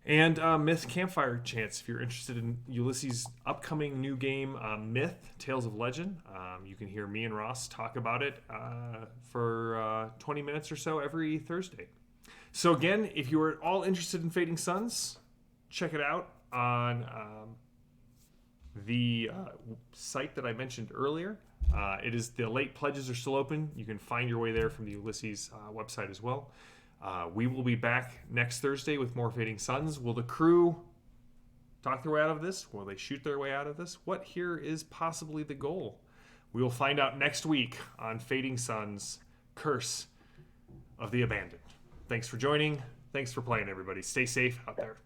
And Myth Campfire Chants, if you're interested in Ulysses' upcoming new game, Myth, Tales of Legend. You can hear me and Ross talk about it for 20 minutes or so every Thursday. So again, if you are at all interested in Fading Suns, check it out on the site that I mentioned earlier. The late pledges are still open. You can find your way there from the Ulysses website as well. We will be back next Thursday with more Fading Suns. Will the crew talk their way out of this? Will they shoot their way out of this? What here is possibly the goal? We will find out next week on Fading Suns, Curse of the Abandoned. Thanks for joining. Thanks for playing, everybody. Stay safe out there.